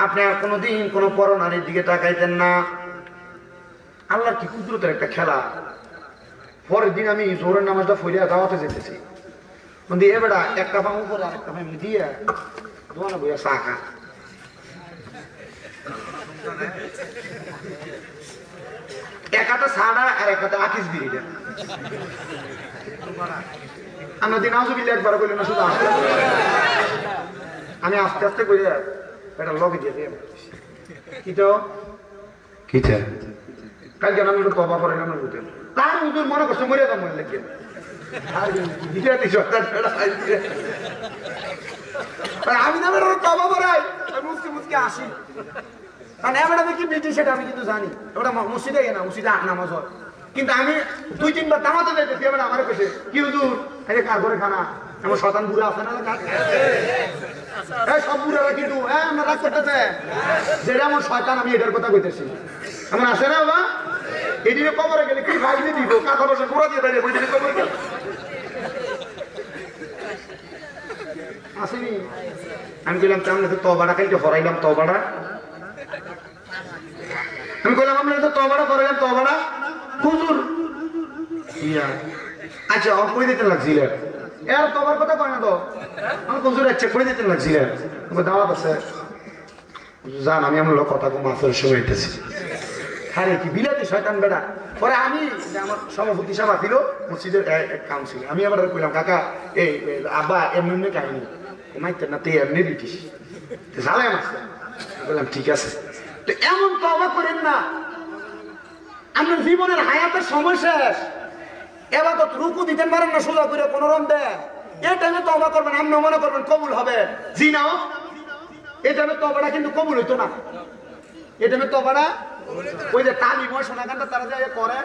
আপনি আর কোনোদিন কোনো পরনারীর দিকে তাকাইতেন না আল্লাহর কি কুদরতের একটা খেলা পরের দিন আমি জোরের নামাজটা ফইরা দাওয়াতে যেতেছি দিয়ে বেড়া একটা পাম উপরে আরেকটা পাম দিয়ে দোকানে বইয়া চা খা এক হাতে ছাড়া আর এক হাতে আকিস বিড়িটা আমরা দিন আজবিল্লা একবার কইলে না শুধু আসতে আমি আস্তে আস্তে কইলে এটা লগে দিয়ে দিয়ে কি তো কিটা কালকে আমি একটু তবা করাইলাম না বুঝতে তার হুজুর মনে করছে মরে যাবো মনে লেগে আমি না বেরো তবা করাই মুসকে মুসকে আসি কারণ এবার দেখি ব্রিটিশ সেটা আমি কিন্তু জানি এবার মসজিদে না মসজিদে নামাজ হয় কিন্তু আমি 2-3 বার তামাতে যাইতেছি এবার আমার কাছে কি হুজুর এই কার করে খানা এমন শয়তান বুড়া আছে না সব বুড়ারা কিন্তু আমরা রাগ করতেছে যেটা আমার শয়তান আমি এটার কথা কইতেছি এমন আসে না বাবা এদিকে কবরে গেলে কি ভাইলে দিব কাকা বসে ঘোরা দিয়ে বাইরে বইদিকে কবরে গেল আসেনি আমি কইলাম তাহলে তো তবাটা কালকে হরাইলাম তবাটা আমি কইলাম আমরা তো তবাটা করাইলাম তবাটা হুজুর ইয়া আচ্ছা ও কই দিতে লাগছিল এর তবার কথা কয় না তো আমি হুজুর আচ্ছা কই দিতে লাগছিল দাওয়াত আছে জান আমি আমার লোক কথা কম আসলে শুনাইতেছি আরে কি বিলাতি শয়তান বেটা পরে আমি আমার সভাপতি সভা ছিল মসজিদের কাউন্সিল আমি আবার কইলাম কাকা এই আব্বা এমনি কাহিনী মাইতেন না তুই এমনি ব্রিটিশ ঝালাই মাসে বললাম ঠিক আছে তো এমন তো অবাক করেন না আপনার জীবনের হায়াতের সময় শেষ এবার তো রুকু দিতে পারেন না সোজা করে কোন রম দেন এই টাইমে তো অবাক করবেন আপনি মনে করবেন কবুল হবে জি না এই টাইমে তবাটা কিন্তু কবুল হইতো না এই টাইমে তবাটা ওই যে তালিম হয় সোনা গানটা তারা যাই করে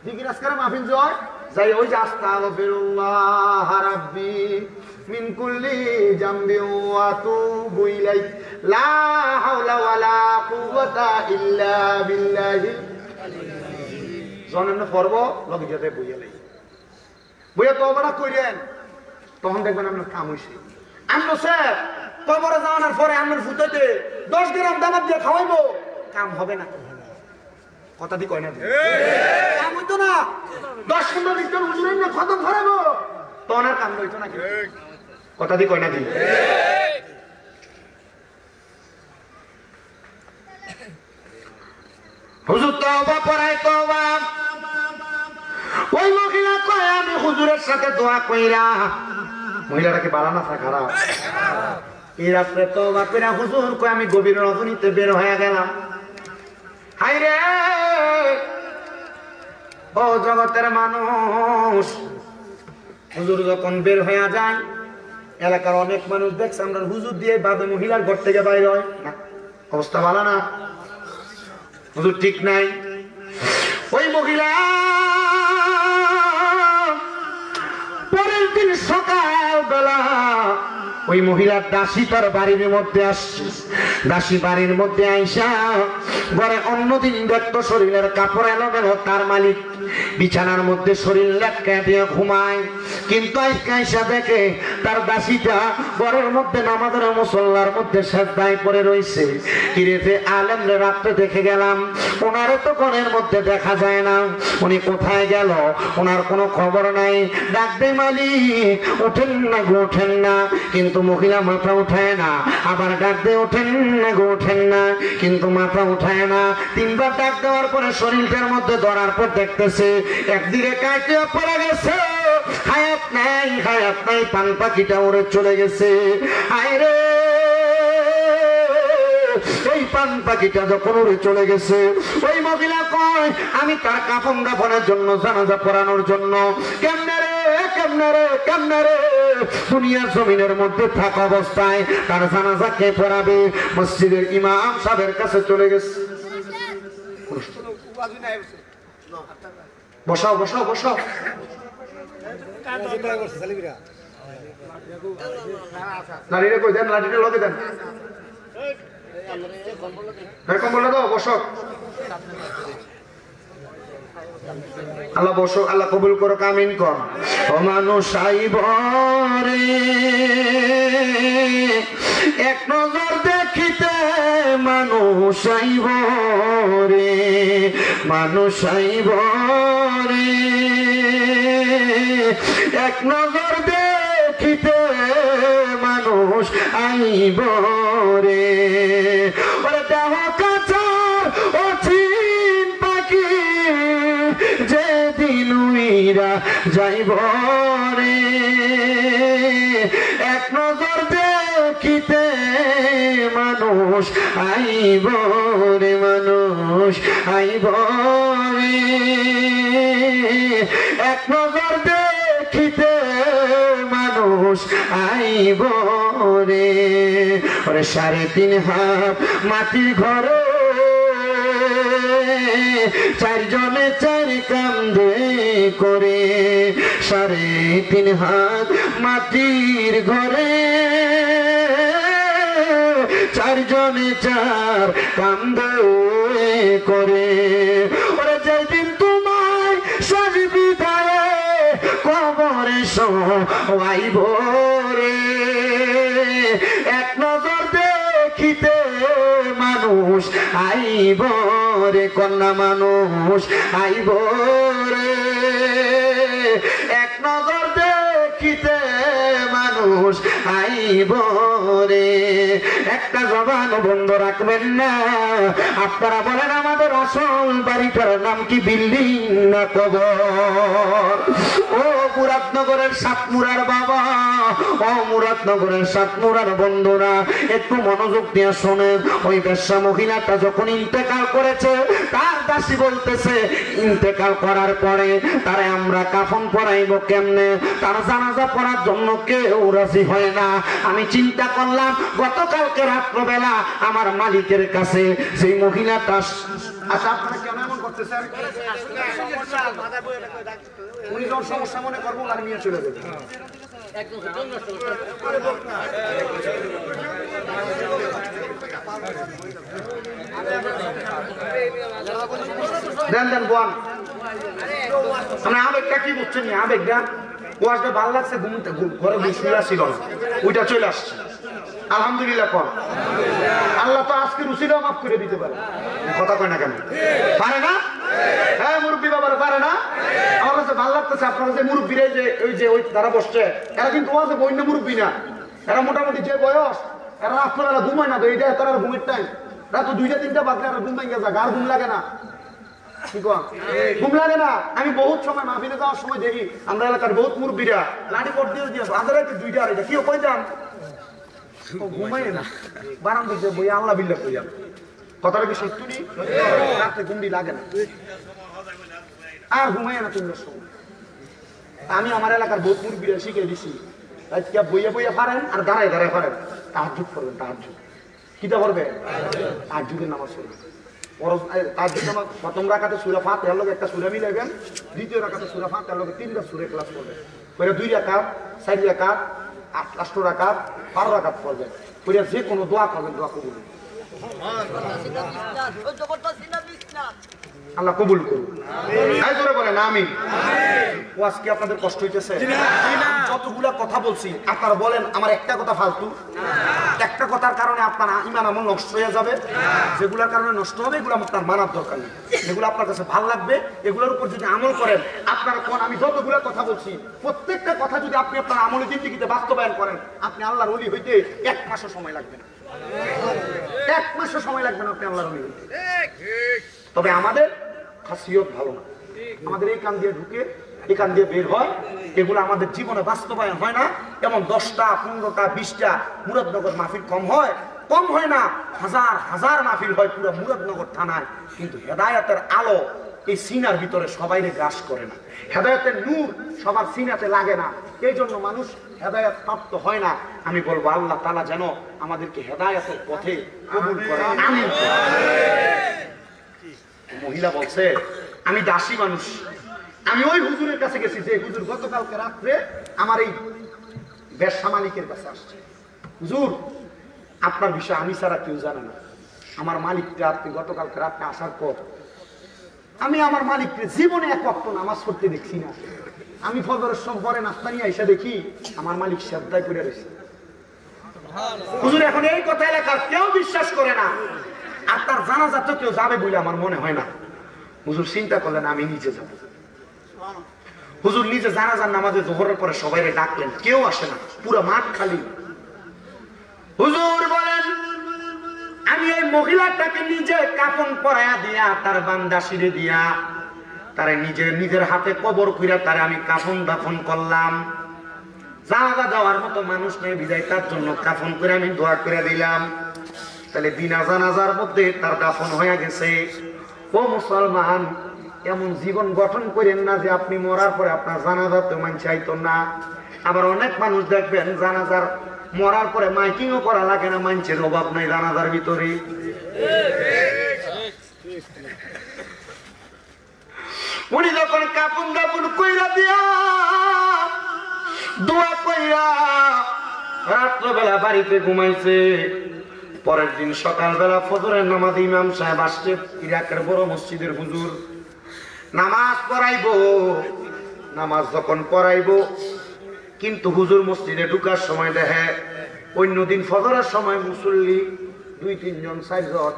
দিকির আজকার মাহফিল জয় যাই ওই যে আস্তাগফিরুল্লাহ রাব্বি মিন কুল্লি জামবি ওয়া তুবু ইলাই লা হাওলা ওয়ালা কুওয়াতা ইল্লা বিল্লাহি জননে পড়ব লগে যেতে বইয়া লাই বইয়া তওবাটা কইরেন তখন দেখবেন আপনার কাম হইছে আমরা স্যার কবরে যাওয়ার পরে আপনার ফুটাইতে 10 গ্রাম দানা দিয়ে খাওয়াইবো কাম হবে না কথা দি কয় না কাম হইতো না 10-15 লিটার হুজুরের না খতম করাবো তখন আর কাম হইতো না কথা দি কয় না দি হুজুর তওবা পড়াই তওবা ওই মহিলা কয় আমি হুজুরের সাথে দোয়া কইরা মহিলাটাকে বাড়ানা থা খারাপ এই রাত্রে তওবা কইরা হুজুর কয় আমি গভীর রজনীতে বের হয়ে গেলাম হাই রে ও জগতের মানুষ হুজুর যখন বের হয়ে যায় এলাকার অনেক মানুষ দেখছে আমরা হুজুর দিয়ে বাদে মহিলার ঘর থেকে বাইরে হয় না অবস্থা ভালো না হুজুর ঠিক নাই ওই মহিলা পরের দিন সকাল বেলা ওই মহিলার দাসী তার বাড়ির মধ্যে আসছে দাসী বাড়ির মধ্যে আইসা ঘরে অন্যদিন দেখতো শরীরের কাপড় এলোমেলো তার মালিক বিছানার মধ্যে শরীর লেটকা দিয়ে ঘুমায় কিন্তু আজকে আইসা দেখে তার দাসীটা ঘরের মধ্যে নামাজের মুসল্লার মধ্যে সেজদায় পড়ে রইছে কিরেতে আলেমরে রাত্রে দেখে গেলাম ওনারে তো ঘরের মধ্যে দেখা যায় না উনি কোথায় গেল ওনার কোনো খবর নাই ডাক দে মালিক ওঠেন না গো ওঠেন না কিন্তু মহিলা মাথা উঠায় না আবার ডাক দে ওঠেন না গো ওঠেন না কিন্তু মাথা উঠায় না তিনবার ডাক দেওয়ার পরে শরীরটার মধ্যে ধরার পর দেখতেছে একদিকে কাটিয়া পড়ে গেছে হায়াত নাই পান পাখিটা উড়ে চলে গেছে আইরে এই পান পাখিটা যখন উড়ে চলে গেছে ওই মহিলা কয় আমি তার কাফন দাফনের জন্য জানাজা পড়ানোর জন্য কেমনে রে কেমনে রে দুনিয়া জমিনের মধ্যে থাকা অবস্থায় তার জানাজা কে পড়াবে? মসজিদের ইমাম সাহেবের কাছে চলে গেছে। বসাও বসাও বসাও। লাঠিটা কই দেন, লাঠিটা লগে দেন। কম্বলটা দাও, বসো। আল্লাহ বসো, আল্লাহ কবুল করো, আমিন কর। ও মানুষ আইব রে এক নজর দেখিতে, মানুষ আইব রে, মানুষ আইব রে এক নজর দেখিতে, মানুষ আইব রে। ওরে দেহ কাচার অচিন পাখি যেদিন উইরা যাইব রে, এক নজর দেখিতে মানুষ আইব রে, মানুষ আইব রে এক নজর দেখিতে মানুষ আইব রে। ওরে 3.5 হাত মাটির ঘরে চারজনে 4 কান্দে করে, 3.5 হাত মাটির ঘরে চারজনে 4 কান্দে করে। ওরে যেদিন তোমায় সাজবি দায়ে কবরে শোয়াইব রে, এক নজর দেখিতে মানুষ আইব রে, কন্যা মানুষ আইব রে, এক নজর দেখিতে মানুষ আইব রে। একটা জবান বন্ধ রাখবেন না। আপনারা বলেন আমাদের আসল বাড়িটার নাম কি বিল্ডিং না কবর? ও মুরাদনগরের সাতমুরার বাবা, ও মুরাদনগরের সাতমুরার বন্ধুরা, একটু মনোযোগ দিয়ে শোনেন। ওই বেশ্যা মহিলাটা যখন ইন্তেকাল করেছে, তার দাসী বলতেছে ইন্তেকাল করার পরে তারে আমরা কাফন পরাইব কেমনে? তার জানাজা পড়ার জন্য কেউ রাজি হয় না। আমি চিন্তা করলাম গতকালকে রাত্রবেলা আমার মালিকের কাছে সেই মহিলাটা। আচ্ছা, আপনারা কেন এমন করতেছেন? উনি যখন সমস্যা মনে করবো আর নিয়ে চলে যাবে। দেন দেন বোন, মানে আবেগটা কি বুঝছেন? আবেগটা ওয়াজটা ভালো লাগছে, ঘুমতে ঘরে শুয়ে আসছিল না, ওইটা চলে আসছে। আলহামদুলিল্লাহ কর। আল্লাহ তো আজকে রুচিটাও মাফ করে দিতে পারে। কথা কয় না কেন? পারে না? হ্যাঁ মুরব্বী বাবারা পারে না? আমার কাছে ভালো লাগতেছে আপনারা যে মুরব্বীরা যে ওই তারা বসছে, এরা কিন্তু ওয়াজে বন্য মুরব্বী না। এরা মোটামুটি যে বয়স, এরা রাত্রবেলা ঘুমায় না তো, এইটা তারা ঘুমের টাইম। রাত 2টা-3টা বাজলে এরা ঘুম ভেঙে যায়, গার ঘুম লাগে না। ঘুম লাগে না? আমি বহুত সময় মাহফিলে যাওয়ার সময় দেখি আমরা এলাকার বহুত মুরব্বীরা লাঠি পট দিয়ে দিয়ে বাজারে 2টা 2:30 কি কই যান ঘুমাই না, বারাম দিচ্ছে বই আল্লাহ বিল্লাহ কই যান। কথাটা কি সত্যি নি? রাতে ঘুমটি লাগে না আর ঘুমাই না 3টার সময়। আমি আমার এলাকার বহুত মুরব্বীরা শিখে দিছি, আজকে বইয়া বইয়া পারেন আর দাঁড়ায় দাঁড়ায় পারেন। তাহাজ্জুদ করবেন, তাহাজ্জুদ কিটা করবে? তাহাজ্জুদের নামাজ পড়বেন। প্রথম রাকাতে সূরা ফাতিহার লগে একটা সূরা মিলাবেন, দ্বিতীয় রাকাতে সূরা ফাতিহার লগে 3টা সূরা ক্লাস করবেন। পরে 2 রাকাত, 4 রাকাত, 8 রাকাত, 12 রাকাত করবেন। পরে যে কোনো দোয়া করবেন, দোয়া কবুল হবে। আল্লাহ কবুল করুন। তাই করে বলেন আমিন। ও আজকে আপনাদের কষ্ট হইতেছে? যতগুলা কথা বলছি আপনারা বলেন আমার একটা কথা ফালতু? একটা কথার কারণে আপনার ঈমান আমল নষ্ট হয়ে যাবে। যেগুলোর কারণে নষ্ট হবে এগুলো আপনার মানার দরকার নেই। যেগুলো আপনার কাছে ভালো লাগবে এগুলোর উপর যদি আমল করেন, আপনারা কোন আমি যতগুলা কথা বলছি প্রত্যেকটা কথা যদি আপনি আপনার আমলে জিন্দেগিতে বাস্তবায়ন করেন, আপনি আল্লাহর ওলি হইতে 1 মাসও সময় লাগবে না। 1 মাসও সময় লাগবে না আপনি আল্লাহর ওলি হইতে। তবে আমাদের খাসিয়ত ভালো না। আমাদের এই কান দিয়ে ঢুকে এই কান দিয়ে বের হয়, এগুলো আমাদের জীবনে বাস্তবায়ন হয় না। এমন 10টা 15টা 20টা মুরাদনগর মাহফিল কম হয় না, হাজার হাজার মাহফিল হয় পুরো মুরাদনগর থানায়। কিন্তু হেদায়েতের আলো এই সিনার ভিতরে সবাইরে গ্রাস করে না। হেদায়েতের নূর সবার সিনাতে লাগে না, এই জন্য মানুষ হেদায়েত প্রাপ্ত হয় না। আমি বলবো আল্লাহ তাআলা যেন আমাদেরকে হেদায়েতের পথে কবুল করে। আমিন। মহিলা বলছে আমি দাসী মানুষ, আমি ওই হুজুরের কাছে গেছি যে হুজুর গতকালকে রাত্রে আমার এই ব্যবসা মালিকের কাছে আসছে, হুজুর আপনার বিষয়ে আমি ছাড়া কেউ জানে না। আমার মালিককে আপনি গতকালকে রাত্রে আসার পর আমি আমার মালিককে জীবনে এক ওয়াক্ত নামাজ পড়তে দেখছি না। আমি ফজরের সময় পরে নাস্তা নিয়ে এসে দেখি আমার মালিক সেজদায় পড়ে রয়েছে। হুজুর এখন এই কথা এলাকার কেউ বিশ্বাস করে না, আর তার জানাজা তো কেউ যাবে বলে আমার মনে হয় না। হুজুর চিন্তা করলেন আমি নিজে যাব। হুজুর নিজে জানাজার নামাজে জোহরের পরে সবাই ডাকলেন, কেউ আসে না, পুরো মাঠ খালি। হুজুর বলেন আমি এই মহিলাটাকে নিজে কাফন পরায়া দিয়া তার বান্দা শিরে দিয়া তারে নিজের হাতে কবর কইরা তারে আমি কাফন দাফন করলাম। জানাজা দেওয়ার মতো মানুষ নেই বিদায় তার জন্য কাফন করে আমি দোয়া করে দিলাম। তাহলে বিনা জানাজার মধ্যে তার দাফন হয়ে গেছে। ও মুসলমান, এমন জীবন গঠন করেন না যে আপনি মরার পরে আপনার জানাজা তো মানুষ চাইতো না। আবার অনেক মানুষ দেখবেন জানাজার মরার পরে মাইকিংও করা লাগে না, মানুষের অভাব নাই জানাজার ভিতরে। উনি যখন কাপন দাপন কইরা দিয়া দোয়া কইরা রাত্রবেলা বাড়িতে ঘুমাইছে, পরের দিন সকালবেলা ফজরের নামাজ ইমাম সাহেব আসছে, ইরাকের বড় মসজিদের হুজুর নামাজ পড়াইবো। নামাজ যখন পড়াইবো কিন্তু হুজুর মসজিদে ঢুকার সময় দেখে অন্যদিন ফজরের সময় মুসল্লি 2-3 জন 4 জন,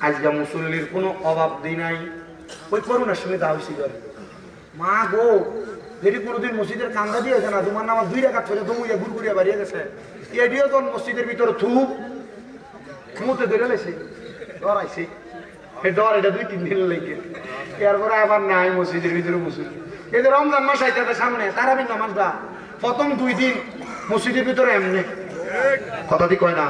আজকে মুসল্লির কোনো অভাব দিই নাই। ওই করোনার সময় দা হয়েছিল মা গো, যেটি কোনোদিন মসজিদের কান্দা দিয়েছে না, তোমার নামাজ 2 রাকাত করে দমুইয়া ঘুরঘুরিয়া বাড়িয়ে গেছে, এটিও তখন মসজিদের ভিতরে থুপ মুতে ধরে লেছে, ডরাইছে। ডর এটা 2-3 দিন লেগে এরপরে আবার নাই মসজিদের ভিতরে মুসল্লি। এই যে রমজান মাস আইতে সামনে, তারাবির নামাজটা প্রথম 2 দিন মসজিদের ভিতরে এমনি কথা দি কয় না,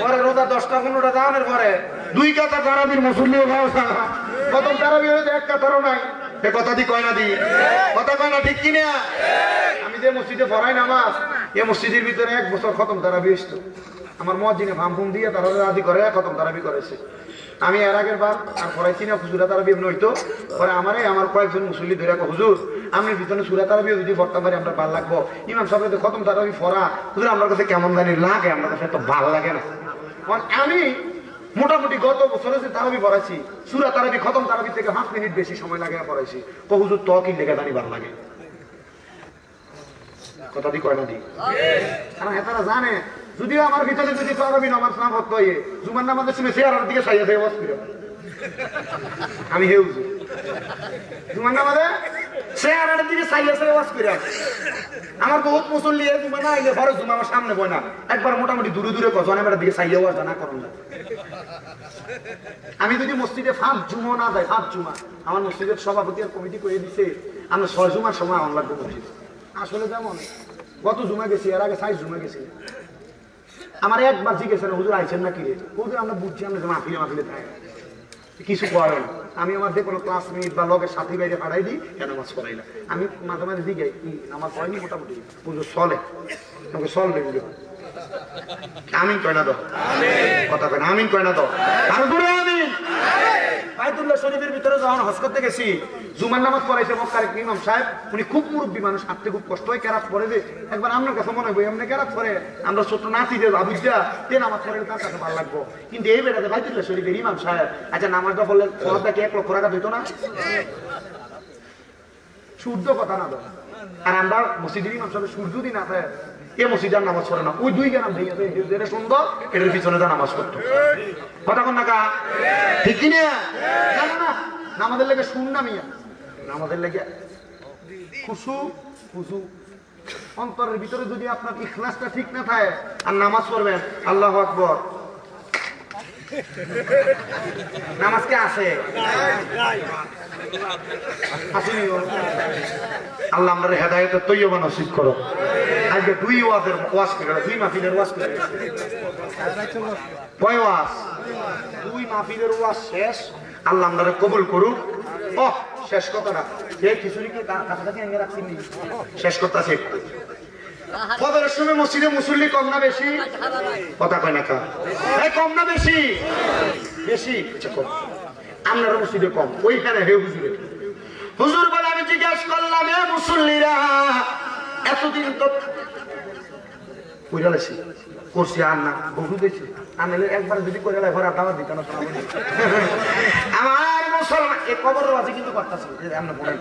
পরে রোজা 10টা-15টা দানের পরে 2 কাতা তারাবির মুসল্লি প্রথম তারাবি হয়েছে 1 কাতারও নাই। এ কথা দি কয় না দি কথা কয় না, ঠিক কিনা? আমি যে মসজিদে পড়াই নামাজ, এই মসজিদের ভিতরে 1 বছর খতম তারাবি হইতো। আমার মুয়াজ্জিনে ফাম দিয়ে তারা আদি করে খতম তারাবি করেছে। আমি এর আগের বার আর পড়াইছি না, সুরা তারাবি এমনি হইতো। পরে আমার কয়েকজন মুসল্লি ধরে হুজুর আমি ভিতরে সুরা তারাবিও যদি পড়তাম পারি আমরা ভালো লাগবো। ইমাম সাহেব খতম তারাবি পড়া হুজুর আমার কাছে কেমন জানি লাগে, আমার কাছে এত ভালো লাগে না। আমি মোটামুটি গত বছরে যে তারাবি পড়াইছি, সুরা তারাবি খতম তারাবি থেকে 5 মিনিট বেশি সময় লাগে পড়াইছি। তো হুজুর তো কি লেগে জানি ভালো লাগে কথা দি কয় না দি, কারণ হেতারা জানে যদিও আমার ভিতরে যদি তারাবি নামাজ না পড়তে হয় জুমার নামাজের সময় চেয়ারের দিকে সাইয়া দেয় বস করে আমি হে হুজুর জুমার নামাজে চেয়ারের দিকে সাইয়া সাইয়া বস করে আমার বহুত মুসল্লি জুমা না আইলে ঘরে জুমা আমার সামনে বয় না, একবার মোটামুটি দূরে দূরে জনের দিকে সাইয়া ওয়াজ না করুন না। আমি যদি মসজিদে 5 জুমা না যায়, 5 জুমা আমার মসজিদের সভাপতি আর কমিটি করে দিছে আমরা 6 জুমার সময় আমার লাগবে মসজিদ। আসলে যেমন গত জুমা গেছি, এর আগে 4 জুমা গেছি। আমার একবার জিজ্ঞেস হুজুর আইছেন না কি রে, হুজুর আমরা বুঝছি আমরা মাহফিলে থাকে কিছু করেন। আমি আমার যে কোনো ক্লাসমেট বা লগের সাথী বাইরে পাঠাই দিই, কেন নামাজ পড়াই না। আমি মাঝে মাঝে দিকে নামাজ পড়াইনি, মোটামুটি পুজো চলে, আমাকে চলবে আমিন কয় না তো কথা কয় না, আমিন কয় না তো আর দূরে আমিন। বাইতুল্লাহ শরীফের ভিতরে যখন হজ করতে গেছি, জুমার নামাজ পড়াইছে মক্কার ইমাম সাহেব, উনি খুব মুরব্বী মানুষ, হাঁটতে খুব কষ্ট হয়, কেরাত পড়ে যে একবার আপনার কাছে মনে হয় এমনি কেরাত পড়ে আমরা ছোট নাতি যে আবুজা তে নামাজ পড়ে তার কাছে ভালো লাগবো। কিন্তু এই বেটাতে বাইতুল্লাহ শরীফের ইমাম সাহেব, আচ্ছা নামাজটা পড়লে ফরজটা কি 1 লক্ষ টাকা দিত না? সূর্য কথা না দাও, আর আমরা মসজিদের ইমাম সাহেব সূর্য দিন আছে এ মসজিদের নামাজ পড়ে না, ওই 2 গ্রাম ভেঙে যেটা সুন্দর এটার পিছনে যা নামাজ পড়তো কথা কোন না ঠিক কিনা? জানো না নামাজের লেগে শুন না মিয়া, নামাজের লেগে খুশু খুশু অন্তরের ভিতরে যদি আপনার ইখলাসটা ঠিক না থাকে আর নামাজ পড়বেন আল্লাহু আকবার, নামাজ কে আছে আসেনি? আল্লাহ আমাদের হেদায়েতের তৈয়বা নসিব করো। আজকে 2 ওয়াজের ওয়াজ করে 2 মাহফিলের ওয়াজ করে কয় ওয়াজ 2 মাহফিলের ওয়াজ শেষ, আল্লাহ আপনারা কবুল করুক। ও শেষ কথাটা এই খিচুড়িকে কাছাকাছি এনে রাখছি শেষ কথা আছে। ফজরের সময় মসজিদে মুসল্লি কম না বেশি? কথা কয় না কম না বেশি? বেশি কম। আপনারা মসজিদে কম, ওইখানে হে হুজুরে হুজুর বলে আমি জিজ্ঞাসা করলাম এ মুসল্লিরা এতদিন তো কইরালেছি করছি আর না বহু দিয়েছি আনলে একবার যদি কইরালে ঘরে দাওয়াত দিত না আমার মুসলমান এই কবর আছে কিন্তু করতেছে আমরা বলেন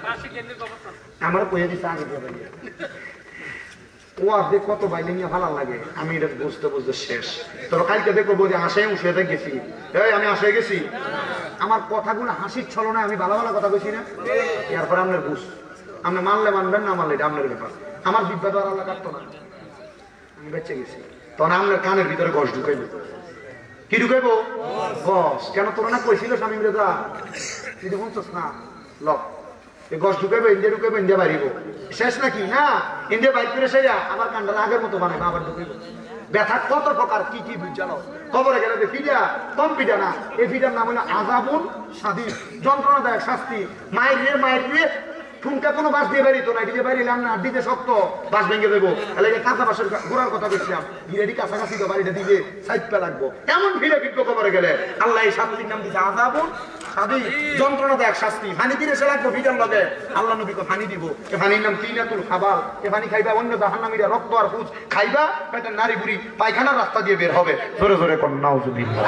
আমার কইয়া দিছে আগে দিয়ে ভাই ও আপনি কত বাইলে নিয়ে ভালো লাগে আমি এটা বুঝতে বুঝতে শেষ। তবে কালকে দেখো বলি হাসে উঠে গেছি এই আমি হাসে গেছি আমার কথাগুলো হাসির ছলনায় আমি ভালো ভালো কথা কইছি না এরপর আপনার বুঝ আপনি মানলে মানবেন না মানলে এটা আপনার ব্যাপার। আমার বিদ্যা আর আল্লাহ কাটতো না আমি বেঁচে গেছি তখন আপনার কানের ভিতরে গস ঢুকাইব। কি ঢুকাইব? গস। কেন তোরা না কইছিল স্বামী রেজা তুই বলছস না লক এই গস ঢুকাইবো ইন্ডিয়া ঢুকাইবো ইন্ডিয়া বাড়িব শেষ নাকি না ইন্ডিয়া বাইর করে সেরা আবার কান্ডাল আগের মতো বানাবো আবার ঢুকাইব। ব্যথা কত প্রকার কি কি বুঝালো কবরে গেলে যে ফিডা কম ফিডা না এই ফিডার নাম হলো আযাবুন শাদীদ যন্ত্রণাদায়ক শাস্তি। মায়ের রে ঠুনকা কোনো বাস দিয়ে বেরিত না দিয়ে বেরিলাম না দিতে শক্ত বাস ভেঙে দেবো তাহলে কাঁচা বাসের ঘোরার কথা বলছিলাম ভিড়েটি কাছাকাছি তো বাড়িটা দিলে সাইডটা লাগবো এমন ভিড়ে বিজ্ঞ কবরে গেলে আল্লাহ এই শাস্তির নাম দিচ্ছে আযাবুন শাদীদ যন্ত্রণাদায়ক শাস্তি। ফানি দিলে সে লাগবো ভিটার লগে আল্লাহ নবীকে ফানি দিব এ ফানির নাম তিনাতুল খাবাল। এ ফানি খাইবা অন্য জাহান্নামীরা রক্ত আর পুজ খাইবা পেটের নারী বুড়ি পায়খানার রাস্তা দিয়ে বের হবে। জোরে জোরে কোন নাউজুবিল্লাহ।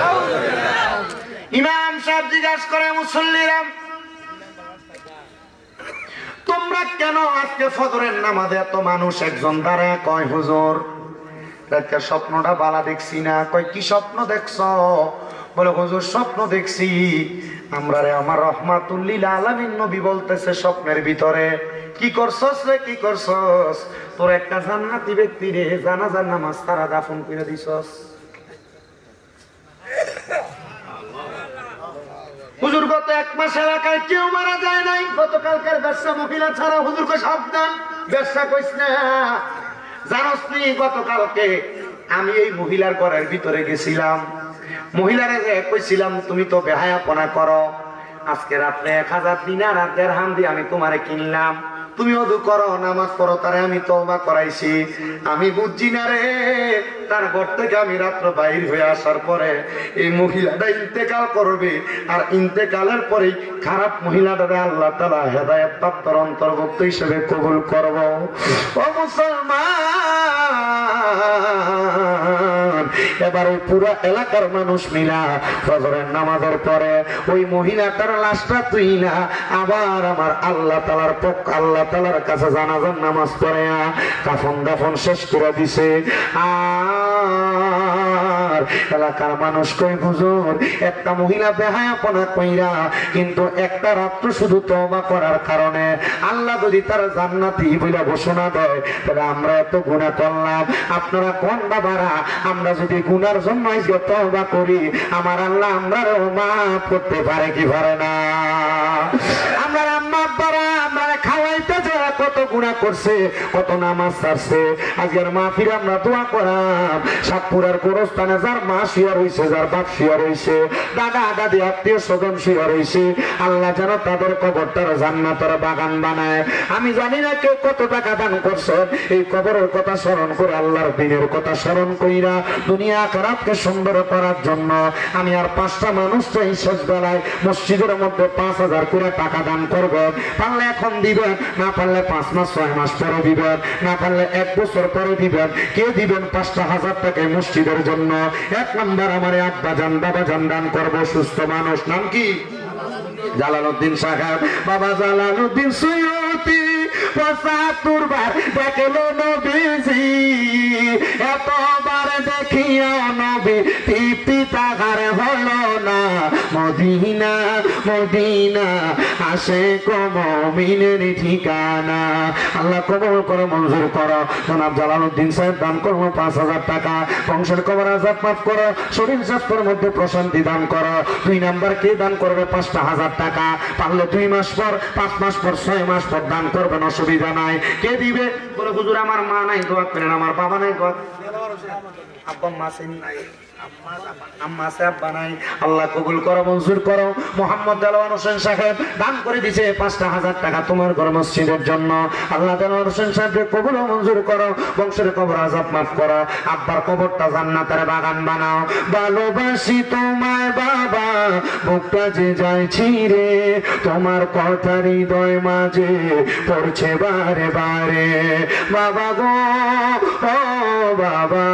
ইমাম সাহেব জিজ্ঞাসা করে মুসল্লিরা তোমরা কেন আজকে ফজরের নামাজে এত মানুষ? একজন দাঁড়ায় কয় হুজুর আজকে স্বপ্নটা বালা দেখছি না। কয় কি স্বপ্ন দেখছ? বলে হুজুর স্বপ্ন দেখছি আমরা রে আমার রহমাতুল লিল আলামিন নবী বলতেছে স্বপ্নের ভিতরে কি করছস রে কি করছস তোর একটা জান্নাতি ব্যক্তি রে জানাজার নামাজ তারা দাফন করে দিছস। হুজুর গত এক মাস এলাকায় কেউ মারা যায় নাই গতকালকার ব্যবসা মহিলা ছাড়া হুজুরকে সাবধান ব্যবসা কইস না জানোস নি গতকালকে আমি এই মহিলার ঘরের ভিতরে গেছিলাম মহিলারে কইছিলাম তুমি তো বেহায়াপনা করো আজকে রাত্রে 1000 দিনার আর দিরহাম দিয়ে আমি তোমারে কিনলাম তুমি ওযু করো নামাজ পড়ো তারে আমি তওবা করাইছি আমি বুঝছি না রে তার ঘর থেকে আমি রাত্র বাইর হয়ে আসার পরে এই মহিলাটা ইন্তেকাল করবে আর ইন্তেকালের পরেই খারাপ মহিলাটারে আল্লাহ তাআলা হেদায়েত প্রাপ্তর অন্তর্ভুক্ত হিসেবে কবুল করব। ও মুসলমান এবার ওই পুরো এলাকার মানুষ মিলা ফজরের নামাজের পরে ওই মহিলাটার লাশটা তুই না আবার আমার আল্লাহ তাআলার পক্ষ আল্লাহ তাআলার কাছে জানাজার নামাজ পড়ে কাফন দাফন শেষ করে দিছে। আর এলাকার মানুষ কই হুজুর একটা মহিলা বেহায়াপনা কইরা কিন্তু একটা রাত্র শুধু তওবা করার কারণে আল্লাহ যদি তার জান্নাতি বলে ঘোষণা দেয় তাহলে আমরা এত গুনাহ করলাম আপনারা কোন বাবারা আমরা যদি গুনার জন্য তওবা করি আমার আল্লাহ আমরাও মাফ করতে পারে কি পারে না? আমরা আম্মা আব্বারা আমরা খাওয়াইতে যারা কত গুনাহ করছে কত নামাজ ছাড়ছে আজকের মাহফিল আমরা দোয়া করাম সাতপুরার গোরস্থানে যার মা শুয়ে রইছে যার বাপ শুয়ে রইছে দাদা দাদি আত্মীয় স্বজন শুয়ে রইছে আল্লাহ যেন তাদের কবরটার জান্নাতের বাগান বানায়। আমি জানি না কেউ কত টাকা দান করছেন এই কবরের কথা স্মরণ করে আল্লাহর দিনের কথা স্মরণ কইরা দুনিয়া আখিরাতকে সুন্দর করার জন্য আমি আর 5টা মানুষ তো এই শেষ বেলায় মসজিদের মধ্যে 5000 করে টাকা দান করবেন পারলে এখন দিবেন না পারলে 5 মাস 6 মাস পরে দিবেন না পারলে 1 বছর পরে দিবেন কে দিবেন 5,000 টাকা মসজিদের জন্য। 1 নাম্বার আমার আব্বা জান বাবা জান দান করবো সুস্থ মানুষ নাম কি জালালউদ্দিন সাহেব বাবা জালালউদ্দিন সুয়ুতি 75 বার দেখলো নবীজি এতবার দেখিয়া নবী তৃপ্তি তাহার হলো না মদিনা মদিনা আশিক মুমিনের ঠিকানা। আল্লাহ কবুল করে মঞ্জুর করো। জনাব জালালউদ্দিন সাহেব দান করলো 5000 টাকা বংশের কবর আযাব মাফ করো শরীর স্বাস্থ্যের মধ্যে প্রশান্তি দান করো। 2 নাম্বার কে দান করবে 5,000 টাকা পারলে 2 মাস পর 5 মাস পর 6 মাস পর দান করবেন অসুবিধা নাই। কে দিবে বলে হুজুর আমার মা নাই দোয়া করেন আমার বাবা নাই দোয়া আব্বা মা সেন আম্মা আছে আব্বা নাই, আল্লাহ কবুল করো মঞ্জুর করো। মোহাম্মদ দেলোয়ার হোসেন সাহেব দান করে দিয়েছে 5,000 টাকা তোমার ঘর মসজিদের জন্য। আল্লাহ দেলোয়ার হোসেন সাহেবকে কবুল ও মঞ্জুর করো, বংশের কবর আযাব মাফ করো, আব্বার কবরটা জান্নাতের বাগান বানাও। ভালোবাসি তোমায় বাবা, বুকটা যে যায় ছিঁড়ে, তোমার কথা হৃদয় মাঝে পড়ছে বারে বারে। বাবা গো ও বাবা,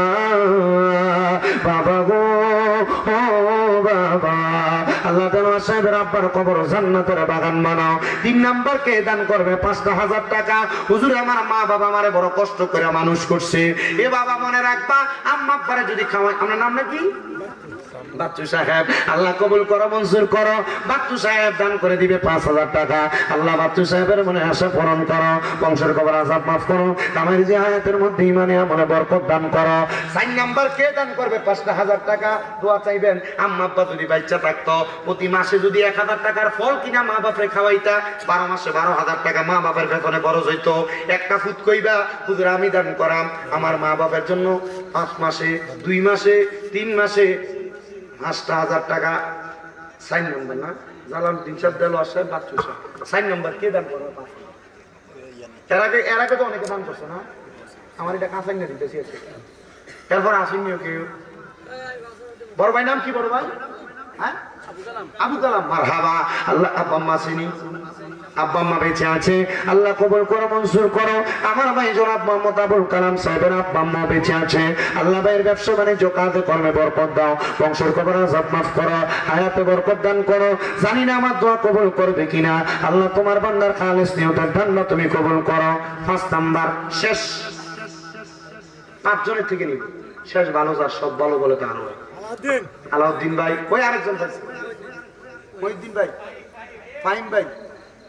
বাবা গো ও বাবা। আল্লাহ দেলোয়ার সাহেবের আব্বার কবর জান্নাতের বাগান বানাও। 3 নাম্বার কে দান করবে 5,000 টাকা। হুজুর আমার মা বাবা আমারে বড় কষ্ট করে মানুষ করছে, এ বাবা মনে রাখবা আম্মা আব্বারে যদি খাওয়াই। আপনার নাম নাকি বাচ্চু সাহেব, আল্লাহ কবুল করো মঞ্জুর করো। বাচ্চু সাহেব দান করে দিবে 5,000 টাকা। আল্লাহ বাচ্চু সাহেবের মনে আশা পূরণ করো, বংশের কবর আযাব মাফ করো, কামের যে হায়াতের মধ্যে ইমানে আমলে বরকত দান করো। 4 নাম্বার কে দান করবে 5,000 টাকা। দোয়া চাইবেন আম্মা আব্বা যদি বাচ্চা থাকতো, প্রতি মাসে যদি 1,000 টাকার ফল কিনা মা বাপরে খাওয়াইতা, 12 মাসে 12,000 টাকা মা বাপের বেতনে খরচ হইতো। একটা ফুট কইবা হুজুর আমি দান করাম আমার মা বাপের জন্য 5 মাসে 2 মাসে 3 মাসে 5,000 টাকা। 4 নম্বর না জালালউদ্দিন সাহেব দেলোয়ার সাহেব বাচ্চু সাহেব 4 নম্বর কে দান করবে? এর আগে তো অনেকে দান করছে না, আমার এটা কাঁচাই না দিতেছি। এরপর আসেননিও কেউ। বড় ভাই নাম কি? বড় ভাই হ্যাঁ আবু কালাম। মারহাবা। আল্লাহ আব্বা আম্মা আসেনি, আব্বা আম্মা বেঁচে আছে, আল্লাহ কবুল করো মঞ্জুর করো। আমার ভাই জনাব মোহাম্মদ আবুল কালাম সাহেবের আব্বা আম্মা বেঁচে আছে, আল্লাহ ভাইয়ের ব্যবসা বাণিজ্য কাজে কর্মে বরকত দাও, বংশের কবর আযাব মাফ করো, হায়াতে বরকত দান করো। জানি না আমার দোয়া কবুল করবে কিনা, আল্লাহ তোমার বান্দার খালেস নিয়তের ধান্না তুমি কবুল করো। 5 নাম্বার শেষ, 5 জনের থেকে নিব শেষ। ভালো যার সব ভালো বলে তো আরো আলাউদ্দিন ভাই, ওই আরেকজন থাকছে মহিউদ্দিন ভাই, ফাহিম ভাই।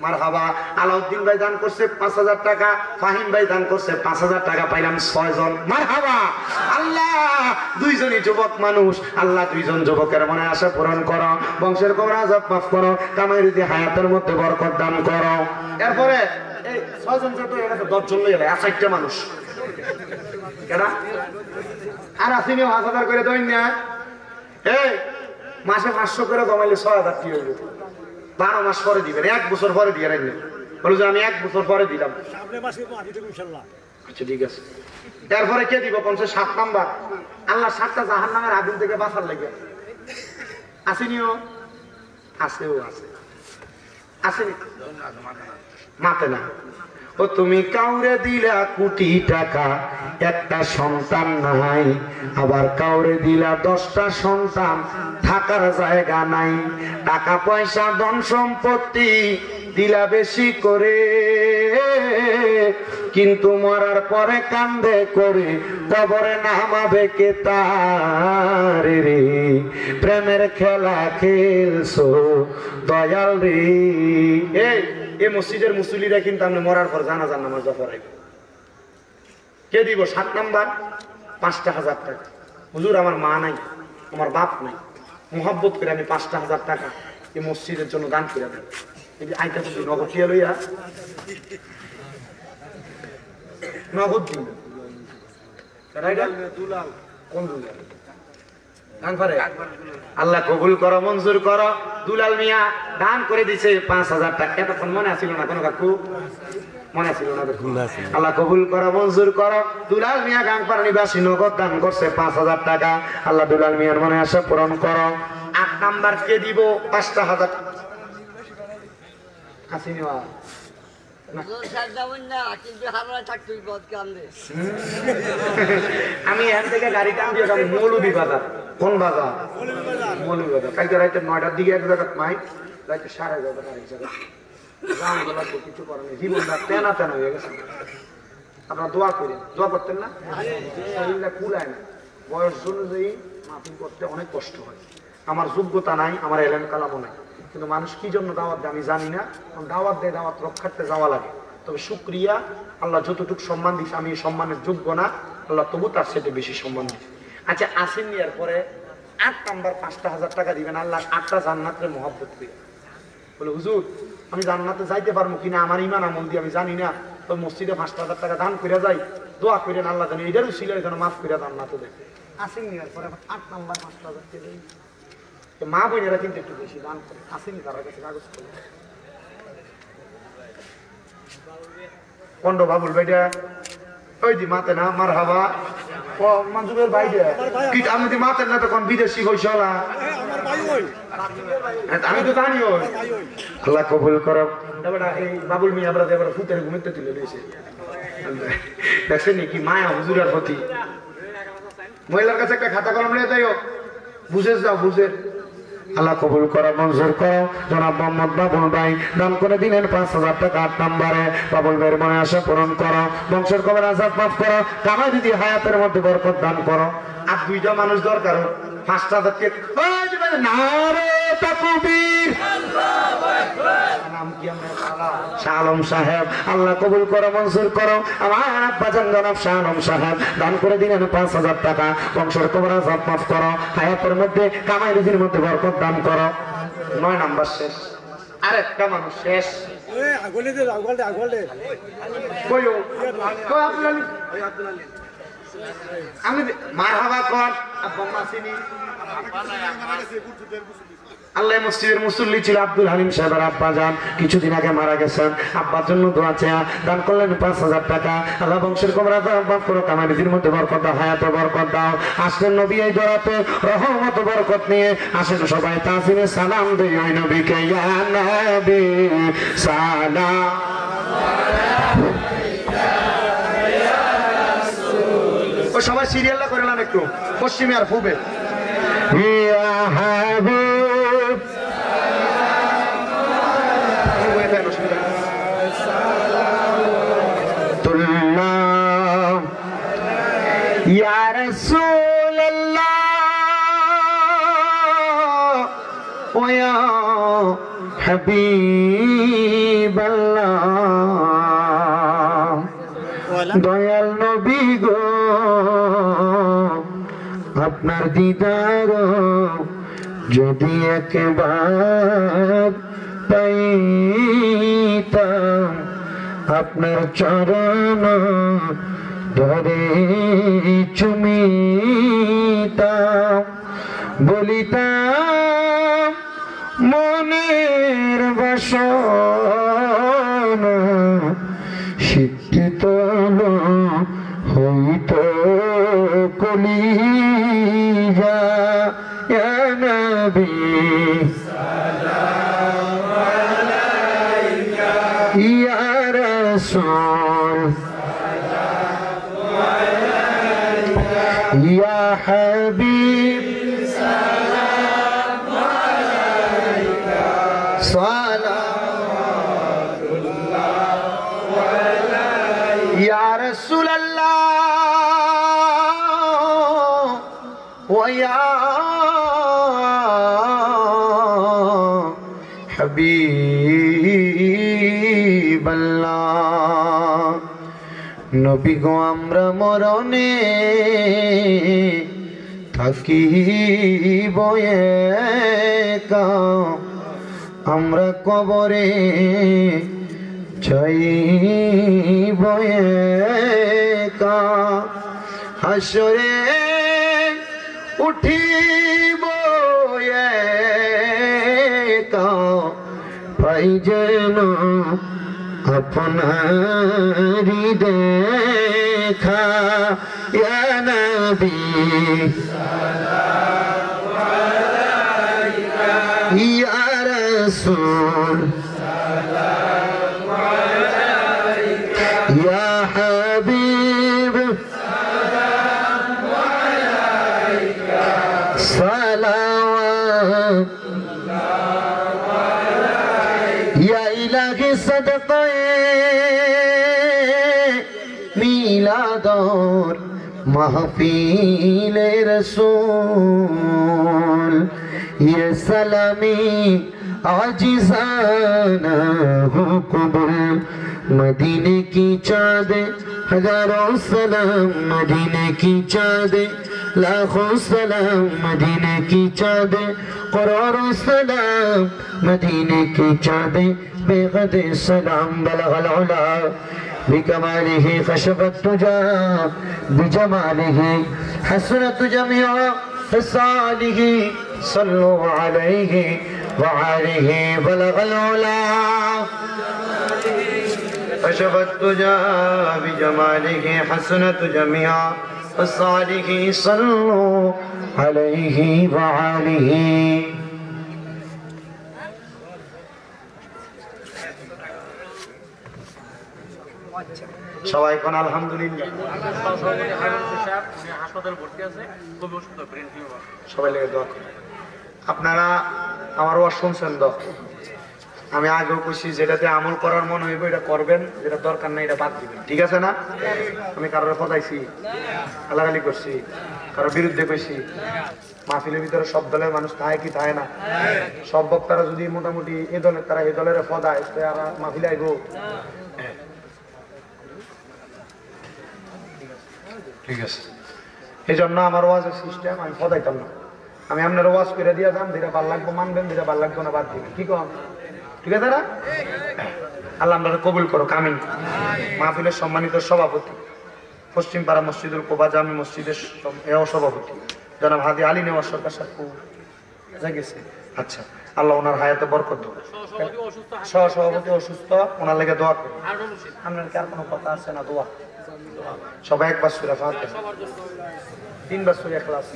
মারহাবা। আলাউদ্দিন ভাই দান করছে 5,000 টাকা, ফাহিম ভাই দান করছে 5,000 টাকা, পাইলাম 6 জন। মারহাবা। আল্লাহ 2 জনই যুবক মানুষ, আল্লাহ 2 জন যুবকের মনে আশা পূরণ করো, বংশের কবর আযাব মাফ করো, কামাই রুজি হায়াতের মধ্যে বরকত দান করো। এরপরে এই 6 জন যত এরা 10 জন লই এলে 4টা মানুষ কেডা আর আসিনি 5,000 করে দইন না। এই মাসে 500 করে কমাইলে 6,000 কি হইল? 12 মাস পরে দিবেন, 1 বছর পরে দিয়ে রাখবেন। বলো যে আমি 1 বছর পরে দিলাম, আচ্ছা ঠিক আছে। এরপরে কে দিব? 7 নাম্বার। আল্লাহ 7টা জাহান্নামের আগুন থেকে বাঁচার লাগে আসেনিও, আছেও আছে, আসেনি মাতে না। ও তুমি কাউরে দিলা কোটি টাকা, একটা সন্তান নাই, আবার কাউরে দিলা 10টা সন্তান, থাকার জায়গা নাই। টাকা পয়সা ধন সম্পত্তি দিলা বেশি করে, কিন্তু মরার পরে কান্দে করে কবরে নামাবে কে তারে রে। প্রেমের খেলা খেলছো দয়াল রে। এই মসজিদের মুসল্লিরা কিন্তু আপনি মরার পর জানাজার নামাজ পড়াইব। কে দিব? 7 নাম্বার 5,000 টাকা। হুজুর আমার মা নাই, আমার বাপ নাই, মোহাব্বত করে আমি 5,000 টাকা এই মসজিদের জন্য দান করে দেব। এই আইটা তুমি নগদ দিয়ে লইয়া নগদ দিন। কোন দুলাল? আল্লাহ কবুল করো মঞ্জুর করো। দুলাল মিয়া দান করে দিছে 5,000 টাকা। এতক্ষণ মনে আছিল না কোনো কাকু? মনে ছিল না? আল্লাহ কবুল করো মঞ্জুর করো। দুলাল মিয়া গাংপাড়া নিবাসী নগদ দান করছে 5,000 টাকা। আল্লাহ দুলাল মিয়ার মনে আশা পূরণ করো। 8 নাম্বার কে দিব? 5,000 আসেনি। আমি এখান থেকে গাড়ি টান দিয়ে যাবো মৌলভী বাজার। কোন বাজার? মৌলভী বাজার। কালকে রাইতে 9টার দিকে এক জায়গা মাই, রাইতে 11:30 আরেক জায়গা। কিছু করার নেই, জীবনটা তেনা তেনা হয়ে গেছে। আপনারা দোয়া করেন, দোয়া করতেন না? শরীরটা কুলায় না, বয়স অনুযায়ী মাহফিল করতে অনেক কষ্ট হয়। আমার যোগ্যতা নাই, আমার এলেম কালামও নাই, কিন্তু মানুষ কি জন্য দাওয়াত দেয় আমি জানি না। দাওয়াত দেয়, দাওয়াত রক্ষার্থে যাওয়া লাগে। তবে শুকরিয়া, আল্লাহ যতটুকু সম্মান দিচ্ছে আমি এই সম্মানের যোগ্য না, আল্লাহ তবু তার সাথে বেশি সম্মান দিচ্ছে। আচ্ছা আসেননি। এরপরে 8 নাম্বার 5,000 টাকা দিবেন। আল্লাহ 8টা জান্নাতের মহব্বত দিয়ে বলে হুজুর আমি জান্নাতে যাইতে পারবো কিনা, আমার ইমান আমল দিয়ে আমি জানি না, তো মসজিদে 5,000 টাকা দান করে যাই, দোয়া করেন আল্লাহ জানি এটারও ছিল এখানে মাফ করে জান্নাতে দেয়। আসেনি আর পরে 8 নাম্বার 5000 টাকা মা বোনেরা কিন্তু একটু বেশি দান করে আসেনি তার কাছে কাগজ করে কোন বাবুল ভাইটা ওই দি মাতে না মার হাবা ও মঞ্জুরের ভাইটা কি আমি দি মাতে না তখন বিদেশি কইছলা আমার ভাই ওই আমি তো জানি ওই আল্লাহ কবুল করো। এবারে এই বাবুল মিয়া আমরা এবারে ফুতের ঘুমিতে তুলে দিয়েছে দেখছেন কি মায়া হুজুরের প্রতি মহিলার কাছে একটা খাতা কলম নিয়ে যাইও বুঝে যাও বুঝে আল্লাহ কবুল করো, মঞ্জুর করো। জনাব মোহাম্মদ বাবুল ভাই দান করে দিলেন 5000 টাকা 8 নম্বরে। বাবুল ভাইয়ের মনে আশা পূরণ করো, বংশের কবর আজাব মাফ করো, কামাই দিদি হায়াতের মধ্যে বরকত দান করো। আর দুইটা মানুষ দরকার 5000 টাকা নারে তাকবীর। নাম কি আমরা শাহ আলম সাহেব আল্লাহ কবুল করো, মঞ্জুর করো। আমার আব্বাজান জনাব শাহ আলম সাহেব দান করে দিলেন 5000 টাকা, বংশের কবর আজাব মাফ করো, হায়াতের মধ্যে কামাই দিদির মধ্যে বরকত দান করো। 9 নাম্বার শেষ আরেকটা মানুষ শেষ কইও কই আব্দুল আলী আমি মারহাবা কর আব্বা মাসিনি আল্লাহ মসজিদের মুসল্লি ছিল আব্দুল হালিম সাহেবের আব্বা যান, কিছুদিন আগে মারা গেছেন। আব্বার জন্য দোয়া চেয়া দান করলেন 5000 টাকা। আল্লাহ বংশের কবর আজাব মাফ করো, কামাই দিদির মধ্যে বরকত দাও, হায়াতে বরকত দাও। আসলেন নবী এই দরাতে রহমত বরকত নিয়ে আসেন সবাই তাজিমে সালাম দেই ওই নবীকে, ইয়া নবী সালাম। ও সবাই সিরিয়ালটা করে নেন একটু পশ্চিমে আর পূবে ইয়া হাবিব তুল্লাহ ইয়া রাসূলুল্লাহ ওয়া ইয়া হাবিবাল্লাহ। দয়াল নবী গো আপনার দিদার যদি একবার পাইতাম, আপনার চরণ ধরে চুমিতাম, বলিতাম মনের বাসনা শিক্ষিত হইত কলিজা, ইয়া নবী সালাম আলাইকা, ইয়া রাসূল সালাম আলাইকা, ইয়া হাবিব সালাম আলাইকা, সালাওয়াতুল্লাহ আলাইকা, ইয়া রাসূলুল্লাহ ওয়া ইয়া হাবিবাল্লাহ। নবী গো আমরা মরণে থাকিব একা, আমরা কবরে যাইব একা, হাসরে উঠিব একা, পাই যেন আপনারি দেখা, ইয়া নবী সালাম আলাইকা, ইয়া রাসূল সালাম আলাইকা, ইয়া হাবিব সালাম আলাইকা, সালাওয়াতুল্লাহ আলাইকা, ইয়া ইলাহি সাদাকায়ে মিলাদর महफिले रसूल, ये सलामी आजिज़ाना हो कबूल। मदीने की चाँद हजारों सलाम, मदीने की चाँद लाखों सलाम, मदीने की चाँद करोड़ों सलाम, मदीने की चाँद बेगद सलाम। बलगल उला بكماله كشف الدجى بجماله حسنت جميع خصاله صلوا عليه وعليه بلغ العلا كشف الدجى بجماله حسنت جميع خصاله صلوا عليه وعليه সবাই কোন আলহামদুলিল্লাহ। সবাই লেগে দোয়া করুন। আপনারা আমার ওয়াজ শুনছেন তো, আমি আগেও কইছি যেটাতে আমল করার মনে হইব এটা করবেন, যেটা দরকার নাই এটা বাদ দিবেন, ঠিক আছে না? আমি কারোর ফদাইছি, গালাগালি করছি, কারোর বিরুদ্ধে কইছি? মাহফিলের ভিতরে সব দলের মানুষ থাকে কি থাকে না? সব বক্তারা যদি মোটামুটি এ দলের তারা এ দলের ফদায় তো আর মাহফিলে আইব? ঠিক আছে, এই জন্য আমার ওয়াজের সিস্টেম আমি ফদাইতাম না। আমি আপনার ওয়াজ করে দিয়ে দাম, যেটা ভাল লাগবো মানবেন, যেটা ভাল লাগবো না বাদ দিবেন, কি কম? ঠিক আছে না? আল্লাহ আমরা কবুল করো, কামিন। মাহফিলের সম্মানিত সভাপতি, পশ্চিম পাড়া মসজিদুল কোবা জামি মসজিদের সভাপতি জনাব হাদি আলী নেওয়াজ সরকার সাহেব গেছে। আচ্ছা, আল্লাহ ওনার হায়াতে বরকত দেব। সহসভাপতি অসুস্থ, ওনার লেগে দোয়া করুন। আপনার কি আর কোনো কথা আছে না? দোয়া সবাই একবার সূরা ফাতিহা, 3 বার সূরা ইখলাস।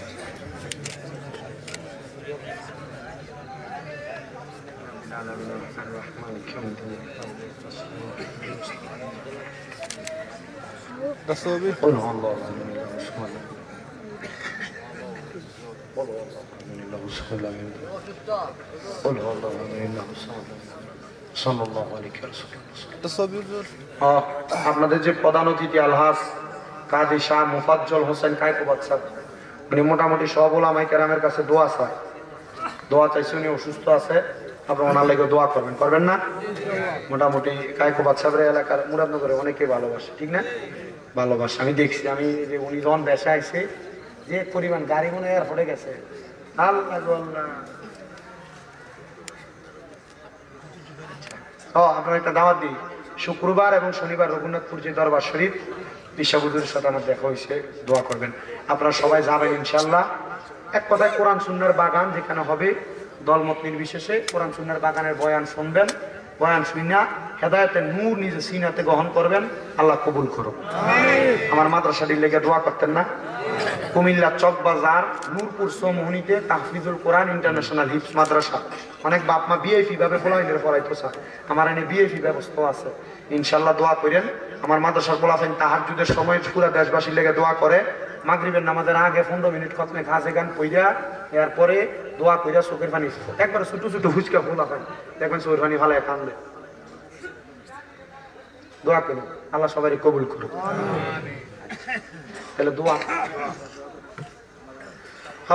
আপনাদের যে প্রধান অতিথি আলহাজ কাজী শাহ মুফাজ্জল হোসেন কায়কোবাদ সাহেব, উনি মোটামুটি সব ওলামায়ে কেরামের কাছে দোয়া চায়, দোয়া চাইছে। উনি অসুস্থ আছে, আপনারা ওনার লেগে দোয়া করবেন, করবেন না? মোটামুটি কায়কোবাদ সাহেবের এলাকার মুরাদনগরে অনেকে ভালোবাসে, ঠিক না? ভালোবাসে, আমি দেখছি। আমি যে উনি যখন দেশে আইছে যে পরিমাণ গাড়ি মনে এয়ারপোর্টে গেছে, আপনার একটা দাওয়াত দিই, শুক্রবার এবং শনিবার রঘুনাথপুর যে দরবার শরীফ বিশ্ববুদ্ধের সাথে আমার দেখা হয়েছে, দোয়া করবেন। আপনারা সবাই যাবেন ইনশাল্লাহ। এক কথায় কোরআন সুন্নাহর বাগান যেখানে হবে, দলমত নির্বিশেষে কোরআন সুন্নাহর বাগানের বয়ান শুনবেন, বয়ান শুনা হেদায়েতের নূর নিজে সিনাতে গ্রহণ করবেন। আল্লাহ কবুল করুন। আমার মাদ্রাসাটির লেগে দোয়া করতেন না? কুমিল্লা চকবাজার নূরপুর সোমোহনীতে তাহফিজুল কোরআন ইন্টারন্যাশনাল হিফজ মাদ্রাসা। অনেক বাপ মা বিআইপি ভাবে পোলাইনের পড়াইতো স্যার, আমার এনে বিআইপি ব্যবস্থা আছে। ইনশাল্লাহ দোয়া করেন। আমার মাদ্রাসার পোলাফেন তাহাজ্জুদের সময় পুরা দেশবাসীর লেগে দোয়া করে। মাগরিবের নামাজের আগে 15 মিনিট খতমে ঘাসে গান কইরা এরপরে দোয়া কইরা চোখের পানি একবারে ছোট ছোট ফুচকা ফোলা হয়, দেখবেন চোখের পানি ফালায় কান্দে। দোয়া করেন, আল্লাহ সবাই কবুল করুন। তাহলে দোয়া।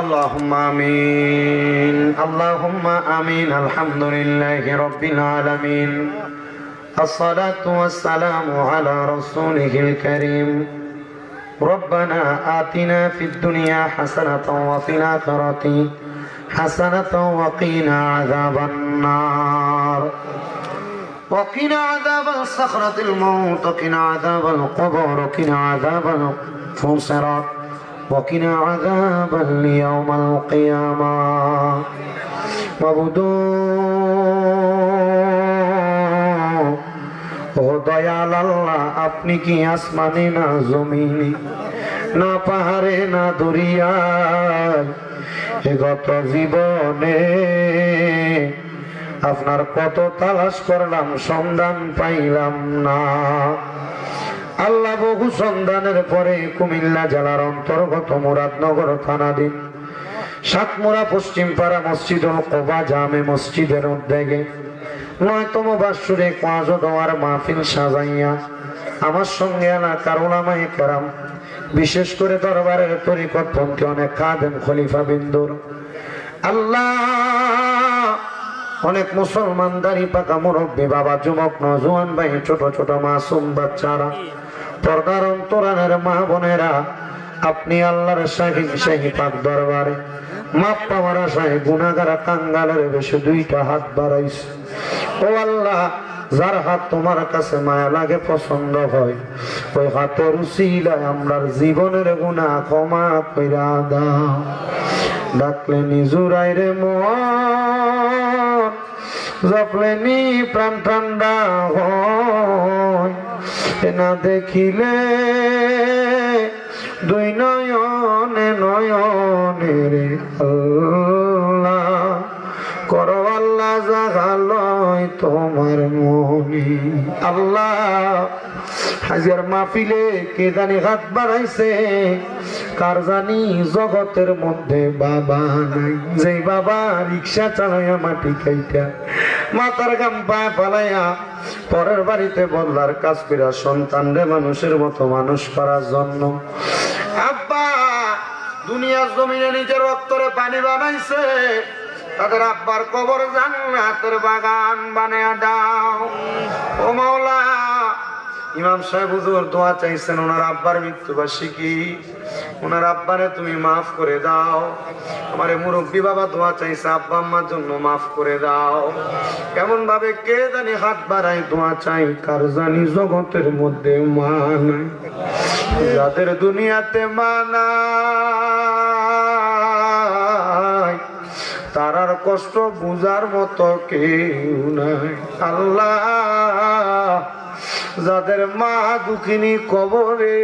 আল্লাহুম্মা আমিন, আল্লাহুম্মা আমিন। আলহামদুলিল্লাহি রাব্বিল আলামিন, আসসালাতু ওয়াসসালামু আলা রাসূলিহিল কারীম। ربنا آتنا في الدنيا حسنة وفي الآخرة حسنة وقنا عذاب النار، وقنا عذاب الصخرة الموت، وقنا عذاب القبور، وقنا عذاب الفصرات، وقنا عذاب اليوم القيامة. ও দয়াল আল্লাহ, আপনি কি আসমানে না জমিনে, না পাহাড়ে না দরিয়ায়, গত জীবনে আপনার কত তালাশ করলাম, সন্ধান পাইলাম না। আল্লাহ বহু সন্ধানের পরে কুমিল্লা জেলার অন্তর্গত মুরাদনগর থানাধীন সাতমুরা পশ্চিম পাড়া মসজিদুল কোবা জামে মসজিদের উদ্যোগে 9তম বাৎসরিক ওয়াজ ও দোয়ার মাহফিল সাজাইয়া আমার সঙ্গে এলাকার উলামায়ে কেরাম, বিশেষ করে দরবারের তরিকতপন্থী অনেক খাদেম খলিফা বিন্দুর, আল্লাহ অনেক মুসলমান দাড়ি পাকা মুরব্বী বাবা, যুবক নওজোয়ান ভাই, ছোট ছোট মাসুম বাচ্চারা, পর্দার অন্তরালের মা বোনেরা, আপনি আল্লাহর শাহী পাক দরবারে মাপ পাওয়ার আশায় গুনাহগার কাঙ্গালের বেশি 2টা হাত বাড়াইছে। ও আল্লাহ, যার হাত তোমার কাছে মায়া লাগে পছন্দ হয় ওই হাতের উসিলায় আমরার জীবনের গুনাহ ক্ষমা কইরা দাও ডাকলে নিজুরাই রে মন জপলেনি প্রাণ ঠান্ডা হয় না দেখিলে দুই নয়নে নয়নে রে আল্লাহ করো আল্লাহ জাগালয় তোমার মনে আল্লাহ হাজার মাহফিলে কে জানি হাত বাড়াইছে কার জানি জগতের মধ্যে বাবা নাই যে বাবা রিক্সা চালাইয়া মাটি খাইতা মাথার গাম পায়ে পালাইয়া পরের বাড়িতে বদলার কাজ কইরা সন্তানরে মানুষের মতো মানুষ করার জন্য আব্বা দুনিয়ার জমিনে নিজের রক্তরে পানি বানাইছে তাদের আব্বার কবর জান্নাতের বাগান বানিয়ে দাও ও মাওলা ইমাম সাহেব হুজুর দোয়া চাইছেন ওনার আব্বার মৃত্যুবার্ষিকী ওনার আব্বারে তুমি মাফ করে দাও আমারে মুরব্বী বাবা দোয়া চাইছে আব্বা আম্মার জন্য মাফ করে দাও কেমন ভাবে কে জানি হাত বাড়াই দোয়া চাই কার জানি জগতের মধ্যে মা নাই যাদের দুনিয়াতে মা নাই তারার কষ্ট বুঝার মতো কেউ নাই আল্লাহ যাদের মা দুঃখিনী কবরে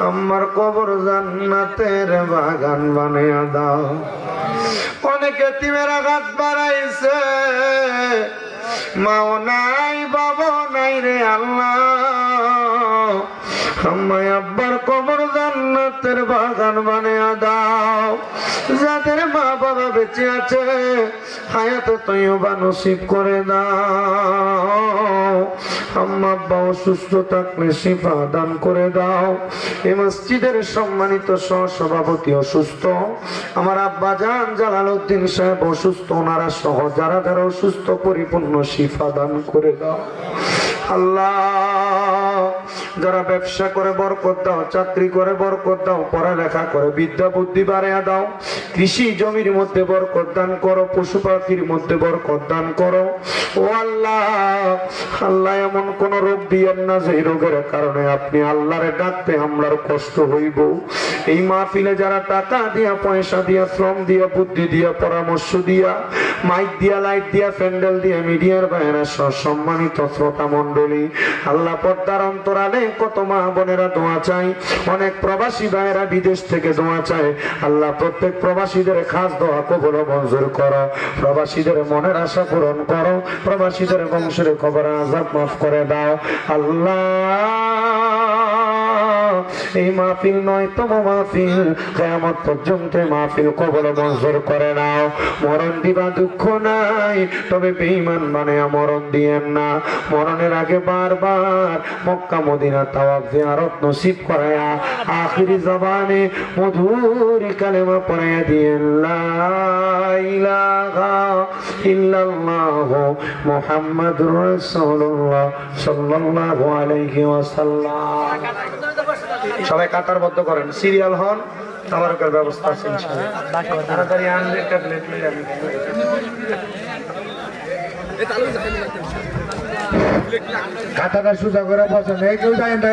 আমার কবর জান্নাতের বাগান বানিয়ে দাও অনেকে তিমের আঘাত বাড়াইছে মাও নাই বাবা নাই রে আল্লাহ আম্মাই আব্বার কবর জান্নাতের বাগান বানিয়ে দাও যাদের মা বাবা বেঁচে আছে হায়াতে তৈয়বা নসিব করে দাও আম্মা আব্বা অসুস্থ থাকলে শিফা দান করে দাও এই মসজিদের সম্মানিত সহসভাপতি অসুস্থ আমার আব্বা জান জালালউদ্দিন সাহেব অসুস্থ ওনারা সহ যারা যারা অসুস্থ পরিপূর্ণ শিফা দান করে দাও আল্লাহ যারা ব্যবসা করে বরকত দাও চাকরি করে বরকত দাও পড়ালেখা করে বিদ্যা বুদ্ধি বাড়াইয়া দাও কৃষি জমির মধ্যে বরকত দান করো পশু পাখির মধ্যে বরকত দান করো ও আল্লাহ আল্লাহ এমন কোন রোগ দিয়েন না যে রোগের কারণে আপনি আল্লাহরে ডাকতে আমরার কষ্ট হইব এই মাহফিলে যারা টাকা দিয়া পয়সা দিয়া শ্রম দিয়া বুদ্ধি দিয়া পরামর্শ দিয়া মাইক দিয়া লাইট দিয়া প্যান্ডেল দিয়া মিডিয়ার বাইরে সম্মানিত শ্রোতা মন্ডলী আল্লাহ পর্দার অন্তরালে কত মা বোনেরা দোয়া চাই অনেক প্রবাসী ভাইয়েরা বিদেশ থেকে দোয়া চায় আল্লাহ প্রত্যেক প্রবাসীদের খাস দোয়া কবুল ও মঞ্জুর করো প্রবাসীদের মনের আশা পূরণ করো প্রবাসীদের বংশের খবর আযাব মাফ করে দাও আল্লাহ এই মাহফিল নয় তম মাহফিল কিয়ামত পর্যন্ত মাহফিল কবুল ও মঞ্জুর করে নাও মরণ দিবা দুঃখ নাই তবে বেঈমান বানায়া মরণ দিয়েন না মরণের আগে বারবার মক্কা মদিনা তাওয়াফ জিয়ারত নসিব করায়া আখিরি জবানে মধুর কালেমা পড়ায়া দিয়েন লা ইলাহা ইল্লাল্লাহ মুহাম্মাদুর রাসূলুল্লাহ সাল্লাল্লাহু আলাইহি ওয়াসাল্লাম সবাই কাতারবদ্ধ করেন সিরিয়াল হন তাবারকের ব্যবস্থা আছে ইনশাআল্লাহ তাড়াতাড়ি আনলে ট্যাবলেট লই আমি খাতাটা সোজা করে বসেন কেউ যায় না